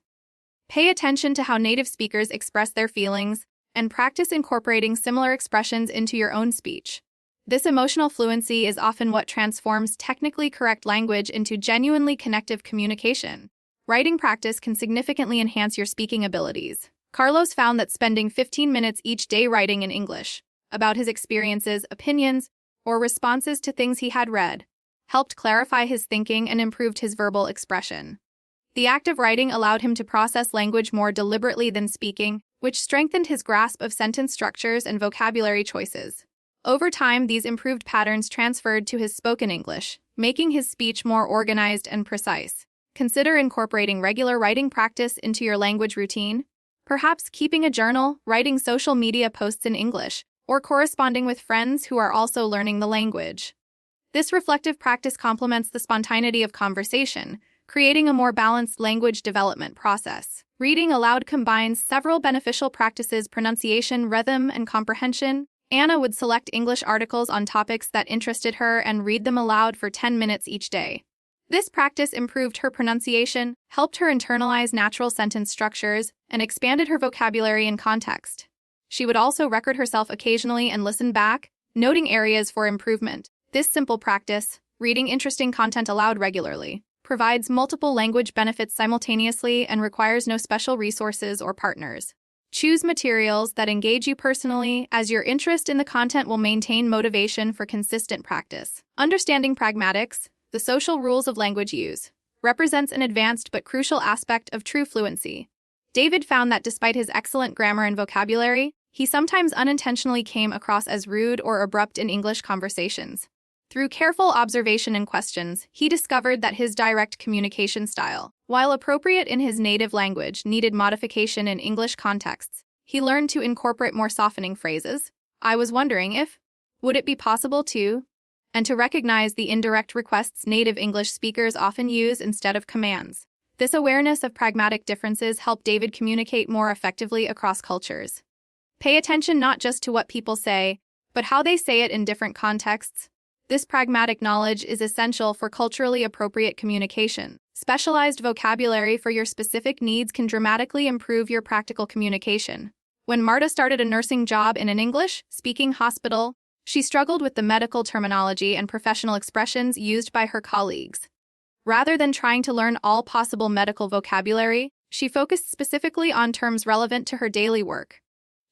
Pay attention to how native speakers express their feelings and practice incorporating similar expressions into your own speech. This emotional fluency is often what transforms technically correct language into genuinely connective communication. Writing practice can significantly enhance your speaking abilities. Carlos found that spending 15 minutes each day writing in English about his experiences, opinions, or responses to things he had read helped clarify his thinking and improved his verbal expression. The act of writing allowed him to process language more deliberately than speaking, which strengthened his grasp of sentence structures and vocabulary choices. Over time, these improved patterns transferred to his spoken English, making his speech more organized and precise. Consider incorporating regular writing practice into your language routine, perhaps keeping a journal, writing social media posts in English, or corresponding with friends who are also learning the language. This reflective practice complements the spontaneity of conversation, creating a more balanced language development process. Reading aloud combines several beneficial practices: pronunciation, rhythm, and comprehension. Anna would select English articles on topics that interested her and read them aloud for 10 minutes each day. This practice improved her pronunciation, helped her internalize natural sentence structures, and expanded her vocabulary and context. She would also record herself occasionally and listen back, noting areas for improvement. This simple practice, reading interesting content aloud regularly, provides multiple language benefits simultaneously and requires no special resources or partners. Choose materials that engage you personally, as your interest in the content will maintain motivation for consistent practice. Understanding pragmatics, the social rules of language use, represents an advanced but crucial aspect of true fluency. David found that despite his excellent grammar and vocabulary, he sometimes unintentionally came across as rude or abrupt in English conversations. Through careful observation and questions, he discovered that his direct communication style, while appropriate in his native language, needed modification in English contexts. He learned to incorporate more softening phrases. "I was wondering if," "would it be possible to," and to recognize the indirect requests native English speakers often use instead of commands. This awareness of pragmatic differences helped David communicate more effectively across cultures. Pay attention not just to what people say, but how they say it in different contexts. This pragmatic knowledge is essential for culturally appropriate communication. Specialized vocabulary for your specific needs can dramatically improve your practical communication. When Marta started a nursing job in an English-speaking hospital, she struggled with the medical terminology and professional expressions used by her colleagues. Rather than trying to learn all possible medical vocabulary, she focused specifically on terms relevant to her daily work.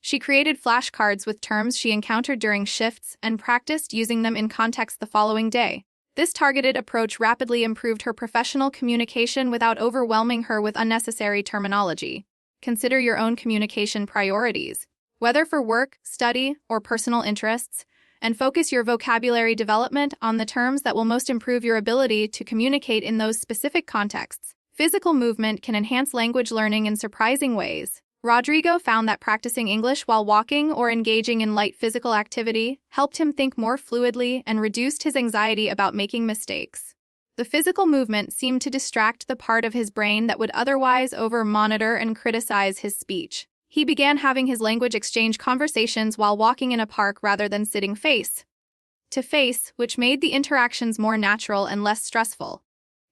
She created flashcards with terms she encountered during shifts and practiced using them in context the following day. This targeted approach rapidly improved her professional communication without overwhelming her with unnecessary terminology. Consider your own communication priorities, whether for work, study, or personal interests, and focus your vocabulary development on the terms that will most improve your ability to communicate in those specific contexts. Physical movement can enhance language learning in surprising ways. Rodrigo found that practicing English while walking or engaging in light physical activity helped him think more fluidly and reduced his anxiety about making mistakes. The physical movement seemed to distract the part of his brain that would otherwise over-monitor and criticize his speech. He began having his language exchange conversations while walking in a park rather than sitting face to face, which made the interactions more natural and less stressful.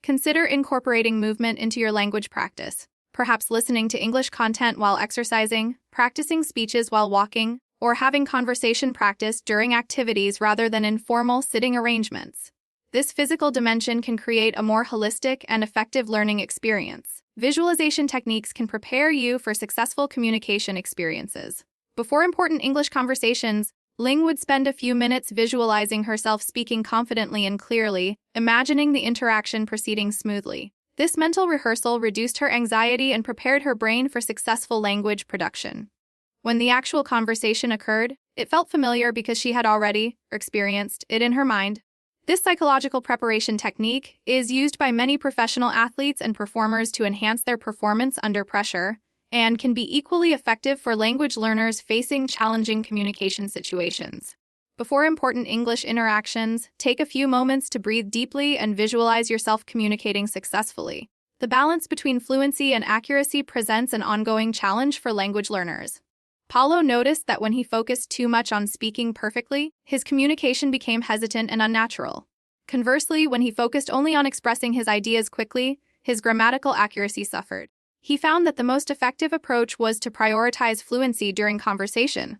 Consider incorporating movement into your language practice. Perhaps listening to English content while exercising, practicing speeches while walking, or having conversation practice during activities rather than informal sitting arrangements. This physical dimension can create a more holistic and effective learning experience. Visualization techniques can prepare you for successful communication experiences. Before important English conversations, Ling would spend a few minutes visualizing herself speaking confidently and clearly, imagining the interaction proceeding smoothly. This mental rehearsal reduced her anxiety and prepared her brain for successful language production. When the actual conversation occurred, it felt familiar because she had already experienced it in her mind. This psychological preparation technique is used by many professional athletes and performers to enhance their performance under pressure, and can be equally effective for language learners facing challenging communication situations. Before important English interactions, take a few moments to breathe deeply and visualize yourself communicating successfully. The balance between fluency and accuracy presents an ongoing challenge for language learners. Paulo noticed that when he focused too much on speaking perfectly, his communication became hesitant and unnatural. Conversely, when he focused only on expressing his ideas quickly, his grammatical accuracy suffered. He found that the most effective approach was to prioritize fluency during conversation,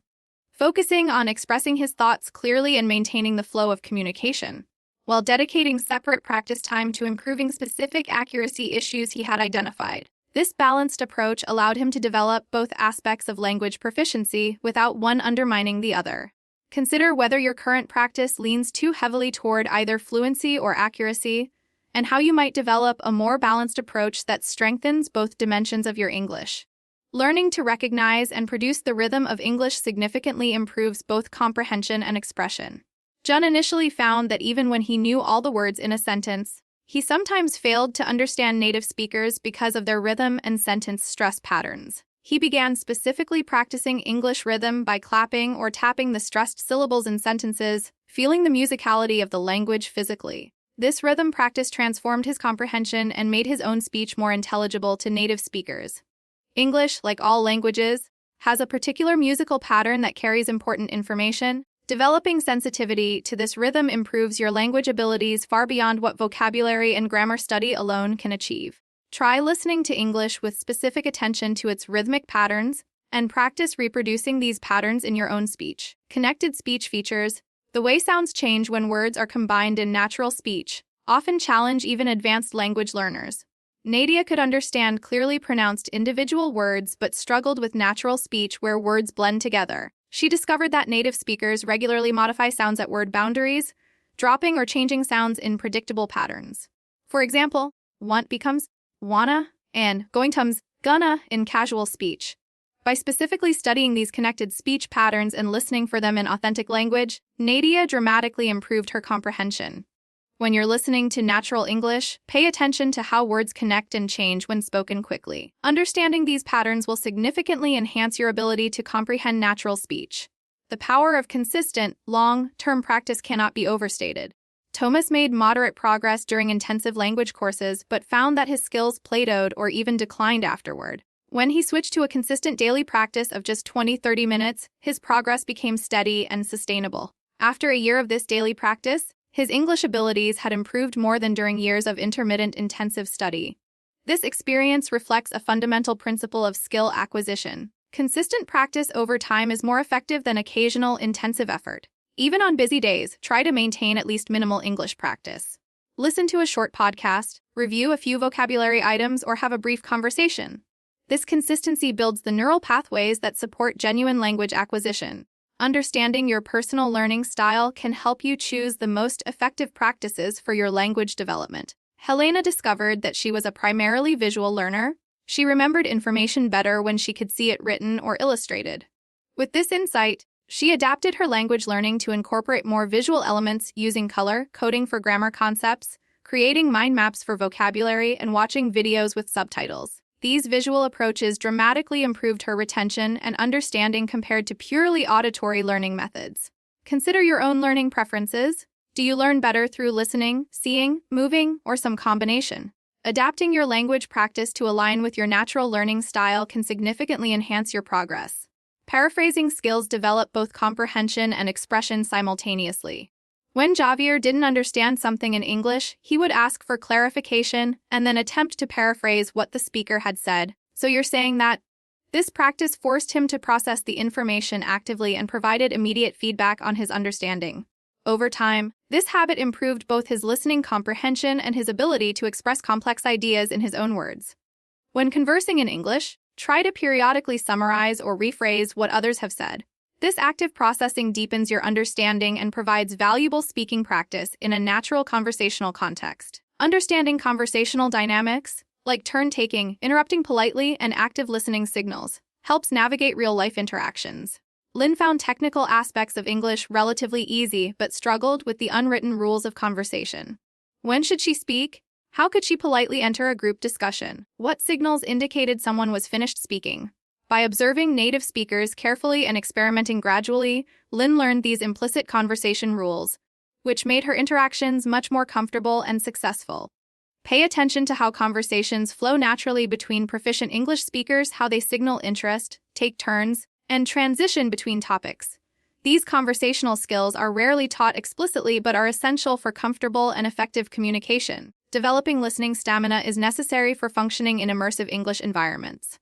focusing on expressing his thoughts clearly and maintaining the flow of communication, while dedicating separate practice time to improving specific accuracy issues he had identified. This balanced approach allowed him to develop both aspects of language proficiency without one undermining the other. Consider whether your current practice leans too heavily toward either fluency or accuracy, and how you might develop a more balanced approach that strengthens both dimensions of your English. Learning to recognize and produce the rhythm of English significantly improves both comprehension and expression. Jun initially found that even when he knew all the words in a sentence, he sometimes failed to understand native speakers because of their rhythm and sentence stress patterns. He began specifically practicing English rhythm by clapping or tapping the stressed syllables in sentences, feeling the musicality of the language physically. This rhythm practice transformed his comprehension and made his own speech more intelligible to native speakers. English, like all languages, has a particular musical pattern that carries important information. Developing sensitivity to this rhythm improves your language abilities far beyond what vocabulary and grammar study alone can achieve. Try listening to English with specific attention to its rhythmic patterns, and practice reproducing these patterns in your own speech. Connected speech features, the way sounds change when words are combined in natural speech, often challenge even advanced language learners. Nadia could understand clearly pronounced individual words but struggled with natural speech where words blend together. She discovered that native speakers regularly modify sounds at word boundaries, dropping or changing sounds in predictable patterns. For example, want becomes wanna, and going becomes gonna in casual speech. By specifically studying these connected speech patterns and listening for them in authentic language, Nadia dramatically improved her comprehension. When you're listening to natural English, pay attention to how words connect and change when spoken quickly. Understanding these patterns will significantly enhance your ability to comprehend natural speech. The power of consistent, long-term practice cannot be overstated. Thomas made moderate progress during intensive language courses but found that his skills plateaued or even declined afterward. When he switched to a consistent daily practice of just 20-30 minutes, his progress became steady and sustainable. After a year of this daily practice, his English abilities had improved more than during years of intermittent intensive study. This experience reflects a fundamental principle of skill acquisition. Consistent practice over time is more effective than occasional intensive effort. Even on busy days, try to maintain at least minimal English practice. Listen to a short podcast, review a few vocabulary items, or have a brief conversation. This consistency builds the neural pathways that support genuine language acquisition. Understanding your personal learning style can help you choose the most effective practices for your language development. Helena discovered that she was a primarily visual learner. She remembered information better when she could see it written or illustrated. With this insight, she adapted her language learning to incorporate more visual elements using color coding for grammar concepts, creating mind maps for vocabulary, and watching videos with subtitles. These visual approaches dramatically improved her retention and understanding compared to purely auditory learning methods. Consider your own learning preferences. Do you learn better through listening, seeing, moving, or some combination? Adapting your language practice to align with your natural learning style can significantly enhance your progress. Paraphrasing skills develop both comprehension and expression simultaneously. When Javier didn't understand something in English, he would ask for clarification and then attempt to paraphrase what the speaker had said. So you're saying that? This practice forced him to process the information actively and provided immediate feedback on his understanding. Over time, This habit improved both his listening comprehension and his ability to express complex ideas in his own words. When conversing in English, try to periodically summarize or rephrase what others have said. This active processing deepens your understanding and provides valuable speaking practice in a natural conversational context. Understanding conversational dynamics, like turn-taking, interrupting politely, and active listening signals, helps navigate real-life interactions. Lynn found technical aspects of English relatively easy but struggled with the unwritten rules of conversation. When should she speak? How could she politely enter a group discussion? What signals indicated someone was finished speaking? By observing native speakers carefully and experimenting gradually, Lynn learned these implicit conversation rules, which made her interactions much more comfortable and successful. Pay attention to how conversations flow naturally between proficient English speakers, how they signal interest, take turns, and transition between topics. These conversational skills are rarely taught explicitly but are essential for comfortable and effective communication. Developing listening stamina is necessary for functioning in immersive English environments.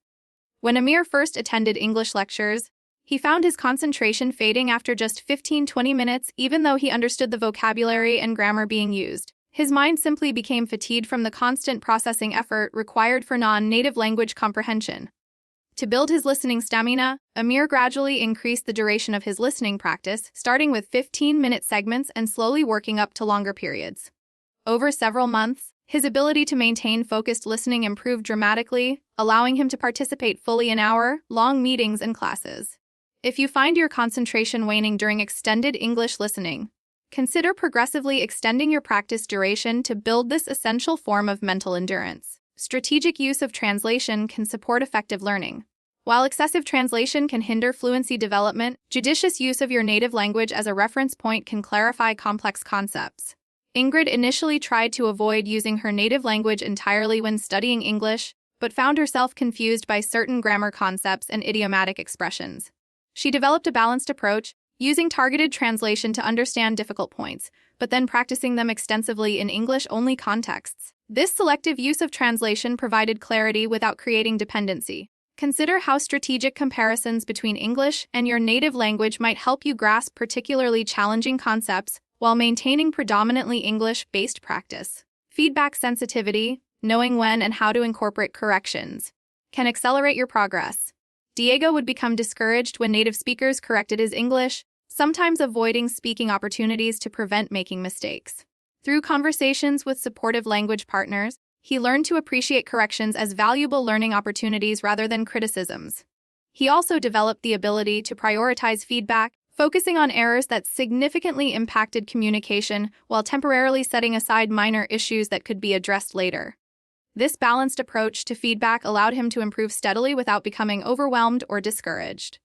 When Amir first attended English lectures, he found his concentration fading after just 15-20 minutes, even though he understood the vocabulary and grammar being used. His mind simply became fatigued from the constant processing effort required for non-native language comprehension. To build his listening stamina, Amir gradually increased the duration of his listening practice, starting with 15-minute segments and slowly working up to longer periods. Over several months, his ability to maintain focused listening improved dramatically, allowing him to participate fully in hour-long meetings and classes. If you find your concentration waning during extended English listening, consider progressively extending your practice duration to build this essential form of mental endurance. Strategic use of translation can support effective learning. While excessive translation can hinder fluency development, judicious use of your native language as a reference point can clarify complex concepts. Ingrid initially tried to avoid using her native language entirely when studying English, but found herself confused by certain grammar concepts and idiomatic expressions. She developed a balanced approach, using targeted translation to understand difficult points, but then practicing them extensively in English-only contexts. This selective use of translation provided clarity without creating dependency. Consider how strategic comparisons between English and your native language might help you grasp particularly challenging concepts while maintaining predominantly English-based practice. Feedback sensitivity, knowing when and how to incorporate corrections, can accelerate your progress. Diego would become discouraged when native speakers corrected his English, sometimes avoiding speaking opportunities to prevent making mistakes. Through conversations with supportive language partners, he learned to appreciate corrections as valuable learning opportunities rather than criticisms. He also developed the ability to prioritize feedback, focusing on errors that significantly impacted communication while temporarily setting aside minor issues that could be addressed later. This balanced approach to feedback allowed him to improve steadily without becoming overwhelmed or discouraged.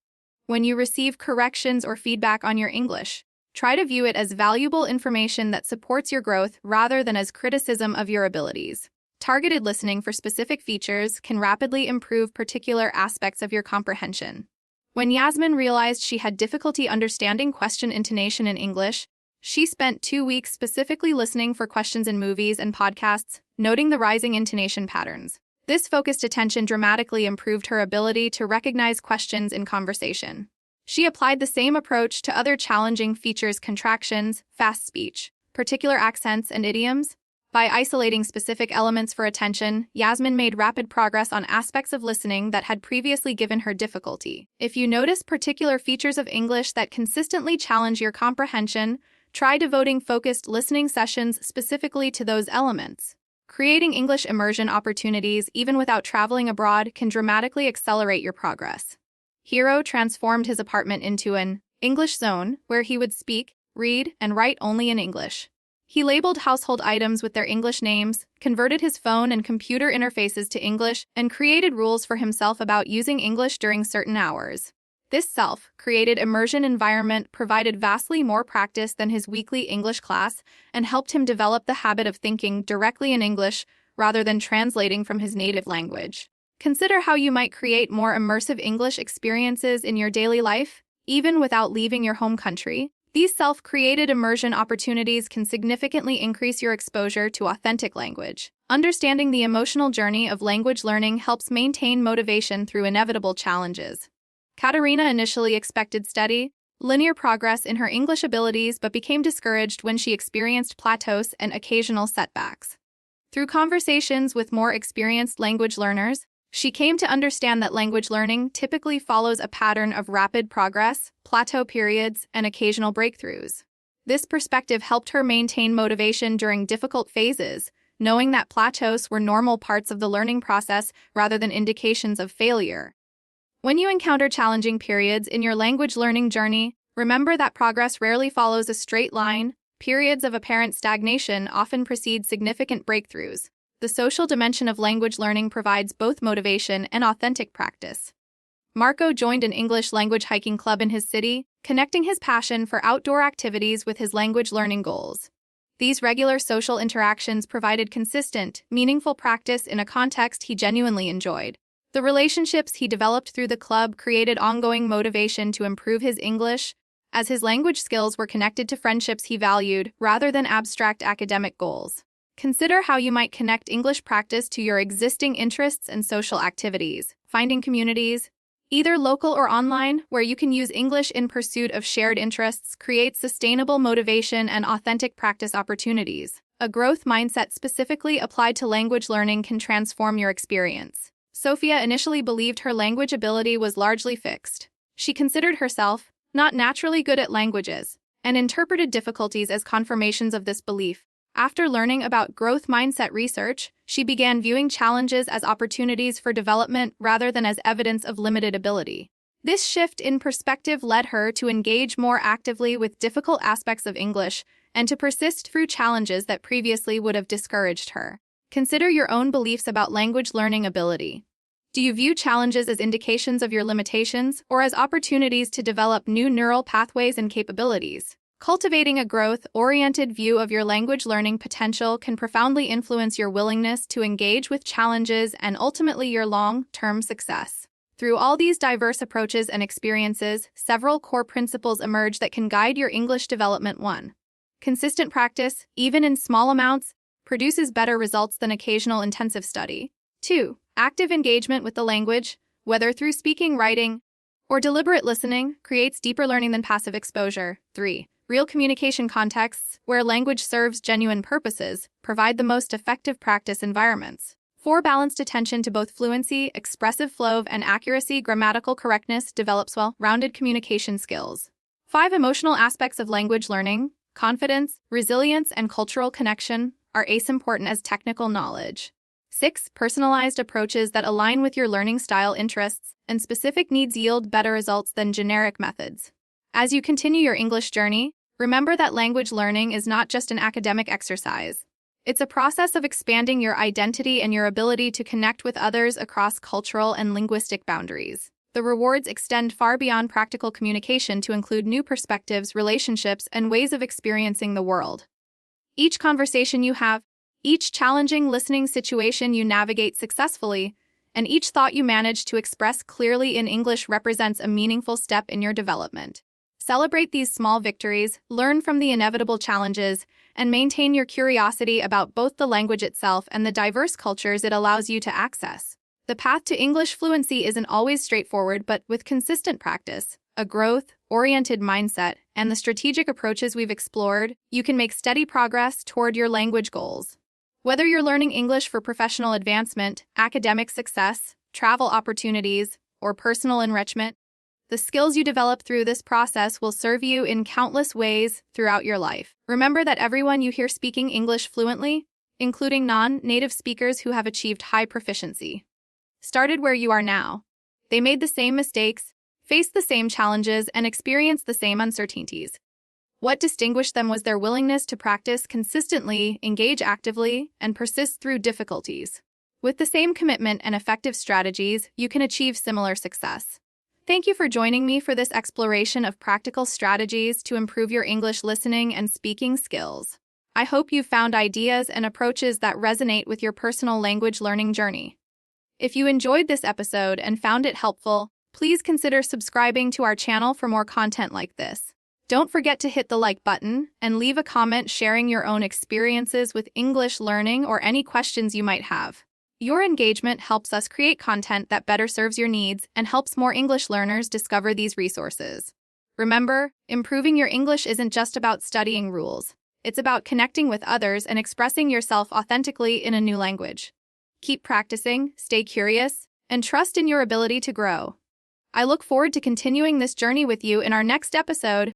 When you receive corrections or feedback on your English, try to view it as valuable information that supports your growth rather than as criticism of your abilities. Targeted listening for specific features can rapidly improve particular aspects of your comprehension. When Yasmin realized she had difficulty understanding question intonation in English, she spent 2 weeks specifically listening for questions in movies and podcasts, noting the rising intonation patterns. This focused attention dramatically improved her ability to recognize questions in conversation. She applied the same approach to other challenging features: contractions, fast speech, particular accents, and idioms. By isolating specific elements for attention, Yasmin made rapid progress on aspects of listening that had previously given her difficulty. If you notice particular features of English that consistently challenge your comprehension, try devoting focused listening sessions specifically to those elements. Creating English immersion opportunities even without traveling abroad can dramatically accelerate your progress. Hiro transformed his apartment into an English zone where he would speak, read, and write only in English. He labeled household items with their English names, converted his phone and computer interfaces to English, and created rules for himself about using English during certain hours. This self-created immersion environment provided vastly more practice than his weekly English class and helped him develop the habit of thinking directly in English rather than translating from his native language. Consider how you might create more immersive English experiences in your daily life, even without leaving your home country. These self-created immersion opportunities can significantly increase your exposure to authentic language. Understanding the emotional journey of language learning helps maintain motivation through inevitable challenges. Katerina initially expected steady, linear progress in her English abilities but became discouraged when she experienced plateaus and occasional setbacks. Through conversations with more experienced language learners, she came to understand that language learning typically follows a pattern of rapid progress, plateau periods, and occasional breakthroughs. This perspective helped her maintain motivation during difficult phases, knowing that plateaus were normal parts of the learning process rather than indications of failure. When you encounter challenging periods in your language learning journey, remember that progress rarely follows a straight line. Periods of apparent stagnation often precede significant breakthroughs. The social dimension of language learning provides both motivation and authentic practice. Marco joined an English language hiking club in his city, connecting his passion for outdoor activities with his language learning goals. These regular social interactions provided consistent, meaningful practice in a context he genuinely enjoyed. The relationships he developed through the club created ongoing motivation to improve his English, as his language skills were connected to friendships he valued rather than abstract academic goals. Consider how you might connect English practice to your existing interests and social activities, finding communities, either local or online, where you can use English in pursuit of shared interests creates sustainable motivation and authentic practice opportunities. A growth mindset specifically applied to language learning can transform your experience. Sophia initially believed her language ability was largely fixed. She considered herself not naturally good at languages, and interpreted difficulties as confirmations of this belief. After learning about growth mindset research, she began viewing challenges as opportunities for development rather than as evidence of limited ability. This shift in perspective led her to engage more actively with difficult aspects of English and to persist through challenges that previously would have discouraged her. Consider your own beliefs about language learning ability. Do you view challenges as indications of your limitations or as opportunities to develop new neural pathways and capabilities? Cultivating a growth-oriented view of your language learning potential can profoundly influence your willingness to engage with challenges and ultimately your long-term success. Through all these diverse approaches and experiences, several core principles emerge that can guide your English development. 1. Consistent practice, even in small amounts, produces better results than occasional intensive study. 2. Active engagement with the language, whether through speaking, writing, or deliberate listening, creates deeper learning than passive exposure. 3. Real communication contexts, where language serves genuine purposes, provide the most effective practice environments. 4. Balanced attention to both fluency, expressive flow, and accuracy, grammatical correctness develops well-rounded communication skills. 5. Emotional aspects of language learning, confidence, resilience, and cultural connection, are as important as technical knowledge. 6. Personalized approaches that align with your learning style, interests, and specific needs yield better results than generic methods. As you continue your English journey, remember that language learning is not just an academic exercise. It's a process of expanding your identity and your ability to connect with others across cultural and linguistic boundaries. The rewards extend far beyond practical communication to include new perspectives, relationships, and ways of experiencing the world. Each conversation you have, each challenging listening situation you navigate successfully, and each thought you manage to express clearly in English represents a meaningful step in your development. Celebrate these small victories, learn from the inevitable challenges, and maintain your curiosity about both the language itself and the diverse cultures it allows you to access. The path to English fluency isn't always straightforward, but with consistent practice, a growth-oriented mindset, and the strategic approaches we've explored, you can make steady progress toward your language goals. Whether you're learning English for professional advancement, academic success, travel opportunities, or personal enrichment, the skills you develop through this process will serve you in countless ways throughout your life. Remember that everyone you hear speaking English fluently, including non-native speakers who have achieved high proficiency, started where you are now. They made the same mistakes, faced the same challenges, and experienced the same uncertainties. What distinguished them was their willingness to practice consistently, engage actively, and persist through difficulties. With the same commitment and effective strategies, you can achieve similar success. Thank you for joining me for this exploration of practical strategies to improve your English listening and speaking skills. I hope you found ideas and approaches that resonate with your personal language learning journey. If you enjoyed this episode and found it helpful, please consider subscribing to our channel for more content like this. Don't forget to hit the like button and leave a comment sharing your own experiences with English learning or any questions you might have. Your engagement helps us create content that better serves your needs and helps more English learners discover these resources. Remember, improving your English isn't just about studying rules. It's about connecting with others and expressing yourself authentically in a new language. Keep practicing, stay curious, and trust in your ability to grow. I look forward to continuing this journey with you in our next episode.